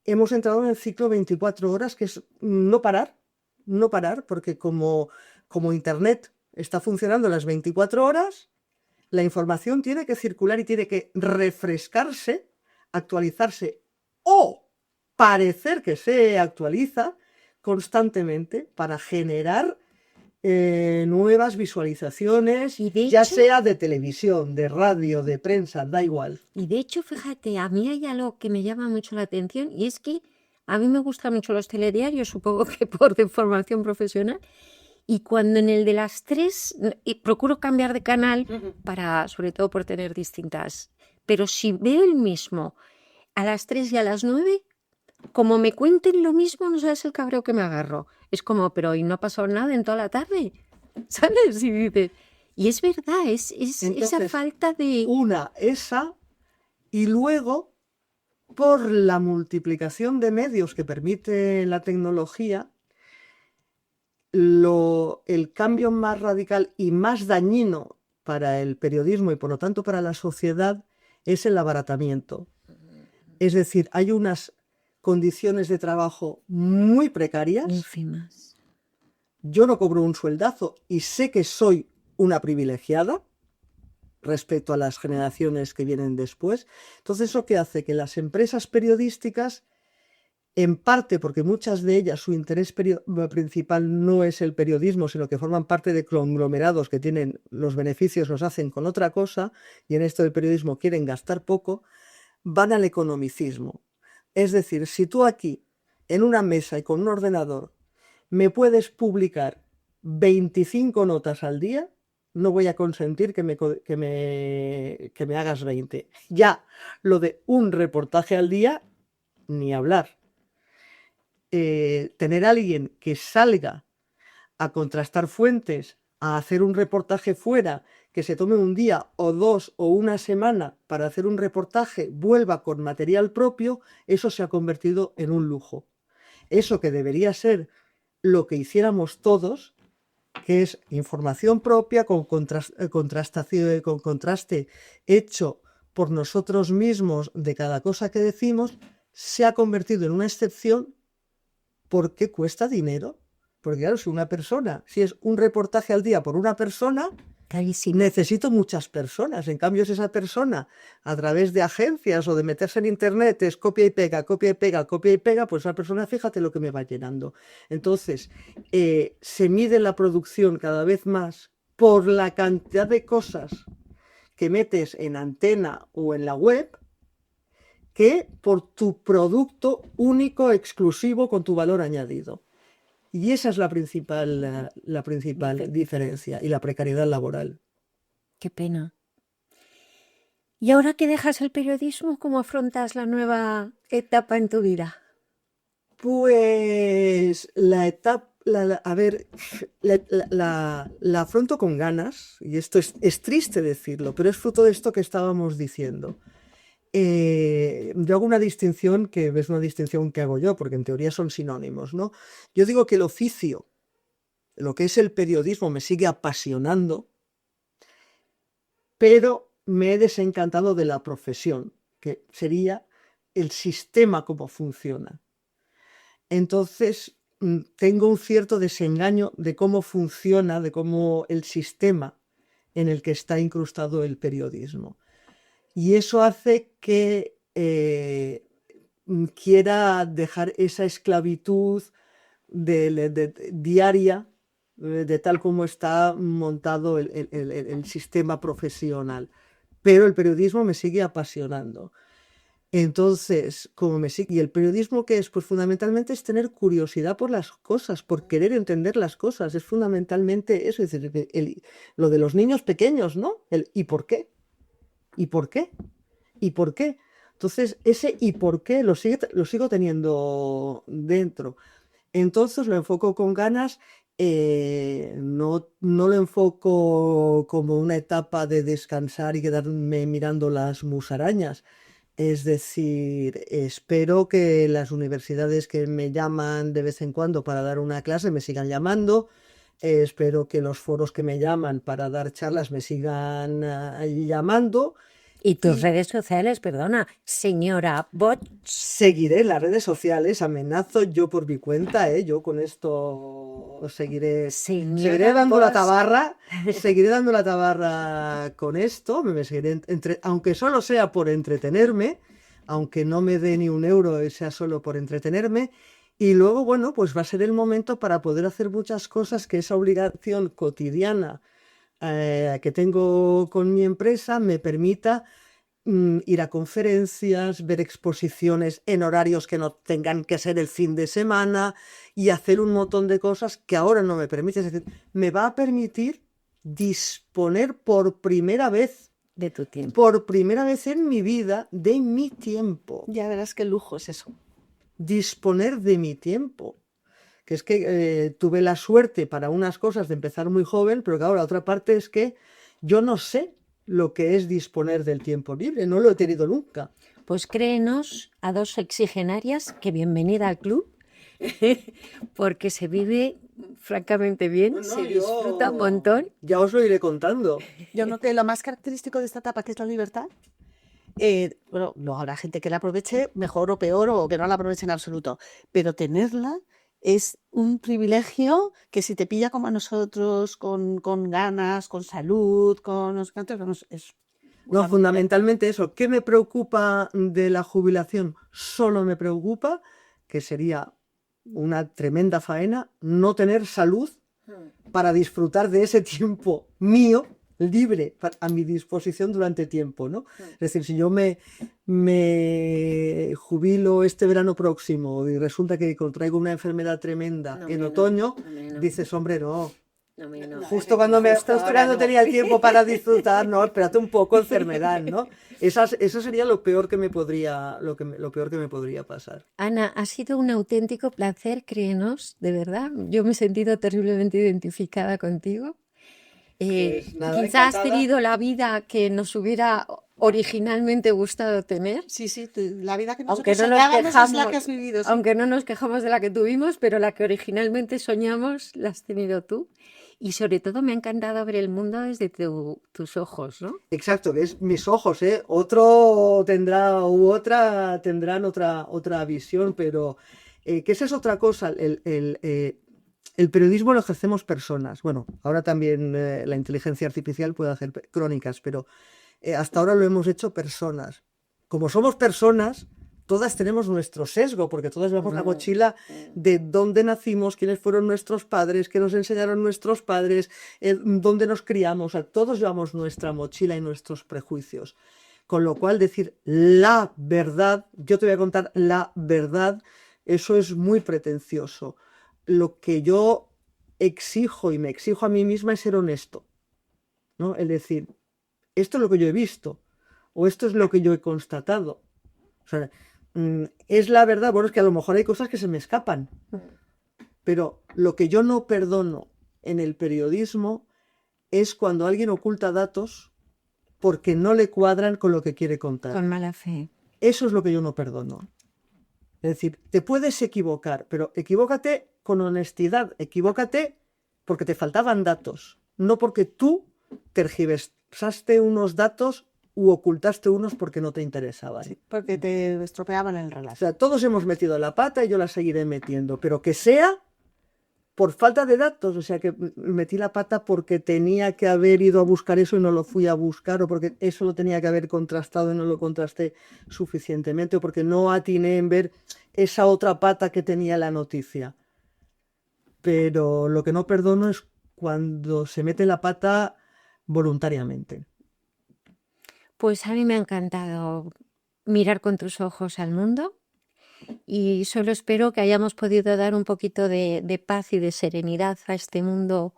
C: hemos entrado en el ciclo 24 horas, que es no parar, porque como Internet está funcionando las 24 horas, la información tiene que circular y tiene que refrescarse, actualizarse o parecer que se actualiza constantemente para generar nuevas visualizaciones,
B: Y de
C: ya
B: hecho,
C: sea de televisión, de radio, de prensa, da igual.
B: fíjate, a mí hay algo que me llama mucho la atención y es que a mí me gustan mucho los telediarios, supongo que por de formación profesional, y cuando en el de las 3, y procuro cambiar de canal para, sobre todo por tener distintas, pero si veo el mismo a las 3 y a las 9, como me cuenten lo mismo, no sabes el cabreo que me agarro. Es como, pero hoy no ha pasado nada en toda la tarde, ¿sabes? Y dices, y es verdad, es esa
C: Entonces,
B: falta de...
C: esa, y luego, por la multiplicación de medios que permite la tecnología, el cambio más radical y más dañino para el periodismo y por lo tanto para la sociedad es el abaratamiento. Es decir, hay unas condiciones de trabajo muy precarias.
B: ínfimas.
C: Yo no cobro un sueldazo y sé que soy una privilegiada respecto a las generaciones que vienen después. Entonces, ¿eso qué hace? Que las empresas periodísticas, en parte porque muchas de ellas su interés principal no es el periodismo, sino que forman parte de conglomerados que tienen los beneficios, los hacen con otra cosa, y en esto del periodismo quieren gastar poco, van al economicismo. Es decir, si tú aquí, en una mesa y con un ordenador, me puedes publicar 25 notas al día, no voy a consentir que me hagas 20. Ya, lo de un reportaje al día, ni hablar. Tener a alguien que salga a contrastar fuentes, a hacer un reportaje fuera, que se tome un día o 2 o una semana para hacer un reportaje, vuelva con material propio, eso se ha convertido en un lujo. Eso que debería ser lo que hiciéramos todos, que es información propia con contrastación, con contraste hecho por nosotros mismos de cada cosa que decimos, se ha convertido en una excepción porque cuesta dinero. Porque claro, si es un reportaje al día por una persona,
B: Carísimo.
C: necesito muchas personas. En cambio, si esa persona, a través de agencias o de meterse en internet, es copia y pega, copia y pega, copia y pega, pues esa persona, fíjate lo que me va llenando. Entonces, se mide la producción cada vez más por la cantidad de cosas que metes en antena o en la web, que por tu producto único, exclusivo, con tu valor añadido. Y esa es la principal diferencia, y la precariedad laboral.
B: Qué pena. ¿Y ahora que dejas el periodismo, cómo afrontas la nueva etapa en tu vida?
C: Pues la afronto con ganas, y esto es triste decirlo, pero es fruto de esto que estábamos diciendo. Yo hago una distinción que es una distinción que hago yo, porque en teoría son sinónimos, ¿no? Yo digo que el oficio, lo que es el periodismo, me sigue apasionando, pero me he desencantado de la profesión, que sería el sistema como funciona. Entonces, tengo un cierto desengaño de cómo funciona, de cómo el sistema en el que está incrustado el periodismo. Y eso hace que quiera dejar esa esclavitud diaria, de tal como está montado el sistema profesional. Pero el periodismo me sigue apasionando. Entonces, y el periodismo, ¿qué es? Pues fundamentalmente es tener curiosidad por las cosas, por querer entender las cosas. Es fundamentalmente eso, es decir, lo de los niños pequeños, ¿no? ¿Y por qué? ¿Y por qué? ¿y por qué? Entonces, ese ¿y por qué? Lo sigo teniendo dentro. Entonces lo enfoco con ganas, no lo enfoco como una etapa de descansar y quedarme mirando las musarañas. Es decir, espero que las universidades que me llaman de vez en cuando para dar una clase me sigan llamando. Espero que los foros que me llaman para dar charlas me sigan llamando.
B: Y tus
C: Y
B: redes sociales, perdona, señora Bot.
C: seguiré las redes sociales, amenazo yo por mi cuenta, yo con esto seguiré
B: Señora
C: dando la
B: Bot.
C: tabarra, seguiré dando la tabarra con esto, me seguiré aunque solo sea por entretenerme, aunque no me dé ni un euro y sea solo por entretenerme, y luego, bueno, pues va a ser el momento para poder hacer muchas cosas que esa obligación cotidiana que tengo con mi empresa me permita ir a conferencias, ver exposiciones en horarios que no tengan que ser el fin de semana y hacer un montón de cosas que ahora no me permite. Es decir, me va a permitir disponer por primera vez
B: De tu tiempo.
C: en mi vida de mi tiempo.
A: Ya verás qué lujo es eso.
C: Disponer de mi tiempo. Que es que tuve la suerte para unas cosas de empezar muy joven, pero claro, la otra parte es que yo no sé lo que es disponer del tiempo libre, no lo he tenido nunca.
B: Pues créenos a dos exigenarias que bienvenida al club, porque se vive francamente bien,
C: No,
B: se disfruta un montón.
C: ya os lo iré contando.
A: Yo creo que lo más característico de esta etapa, que es la libertad, bueno, luego habrá gente que la aproveche mejor o peor o que no la aproveche en absoluto, pero tenerla es un privilegio que si te pilla como a nosotros, con ganas, con salud, con no sé cuántos, vamos, es
C: No,
A: una
C: fundamentalmente eso. ¿Qué me preocupa de la jubilación? Solo me preocupa, que sería una tremenda faena, no tener salud para disfrutar de ese tiempo mío libre a mi disposición durante tiempo, ¿no? Es decir, si yo me jubilo este verano próximo y resulta que contraigo una enfermedad tremenda
B: No,
C: en
B: no,
C: otoño,
B: no.
C: dices, hombre, no.
B: No, no.
C: Justo cuando me
B: Justo
C: estaba
B: ahora
C: esperando
B: no.
C: tenía el tiempo para disfrutar, no, espérate un poco, enfermedad, ¿no? Eso sería lo peor que me podría, lo peor que me podría pasar.
B: Ana, ha sido un auténtico placer, créenos, de verdad. Yo me he sentido terriblemente identificada contigo.
C: Pues nada,
B: Quizás has
C: encantada.
B: tenido la vida que nos hubiera originalmente gustado tener,
A: Sí, sí, la vida que
B: aunque
A: nosotros
B: no nos
A: soñábamos es la
B: quejamos,
A: que has vivido, sí.
B: aunque no nos quejamos de la que tuvimos, pero la que originalmente soñamos la has tenido tú. Y sobre todo me ha encantado ver el mundo desde tus ojos, ¿no?
C: Exacto, que es mis ojos, ¿eh? Otro tendrá u otra tendrán otra visión, pero que esa es otra cosa. El periodismo lo ejercemos personas. Bueno, ahora también la inteligencia artificial puede hacer crónicas, pero hasta ahora lo hemos hecho personas. Como somos personas, todas tenemos nuestro sesgo, porque todas llevamos la mochila de dónde nacimos, quiénes fueron nuestros padres, qué nos enseñaron nuestros padres, dónde nos criamos. O sea, todos llevamos nuestra mochila y nuestros prejuicios. Con lo cual, decir la verdad, yo te voy a contar la verdad, eso es muy pretencioso. Lo que yo exijo y me exijo a mí misma es ser honesto, ¿no? Es decir, esto es lo que yo he visto, o esto es lo que yo he constatado. O sea, es la verdad, bueno, es que a lo mejor hay cosas que se me escapan, pero lo que yo no perdono en el periodismo es cuando alguien oculta datos porque no le cuadran con lo que quiere contar.
B: Con mala fe.
C: Eso es lo que yo no perdono. Es decir, te puedes equivocar, pero equivócate con honestidad, equivócate porque te faltaban datos, no porque tú tergiversaste unos datos u ocultaste unos porque no te interesaban.
A: Sí, porque te estropeaban el
C: O
A: relato.
C: sea, todos hemos metido la pata y yo la seguiré metiendo, pero que sea por falta de datos, o sea, que metí la pata porque tenía que haber ido a buscar eso y no lo fui a buscar, o porque eso lo tenía que haber contrastado y no lo contrasté suficientemente, o porque no atiné en ver esa otra pata que tenía la noticia. Pero lo que no perdono es cuando se mete la pata voluntariamente.
B: Pues a mí me ha encantado mirar con tus ojos al mundo y solo espero que hayamos podido dar un poquito de paz y de serenidad a este mundo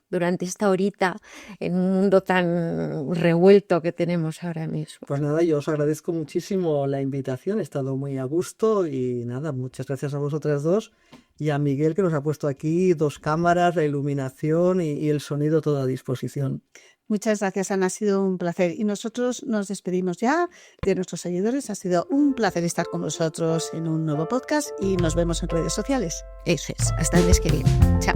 B: durante esta horita en un mundo tan revuelto que tenemos ahora mismo.
C: Pues nada, yo os agradezco muchísimo la invitación, he estado muy a gusto y nada, muchas gracias a vosotras dos y a Miguel que nos ha puesto aquí 2 cámaras, la iluminación y el sonido todo a disposición.
A: Muchas gracias, Ana, ha sido un placer. Y nosotros nos despedimos ya de nuestros seguidores. Ha sido un placer estar con vosotros en un nuevo podcast y nos vemos en redes sociales.
B: Eso es, hasta el mes que viene. Chao.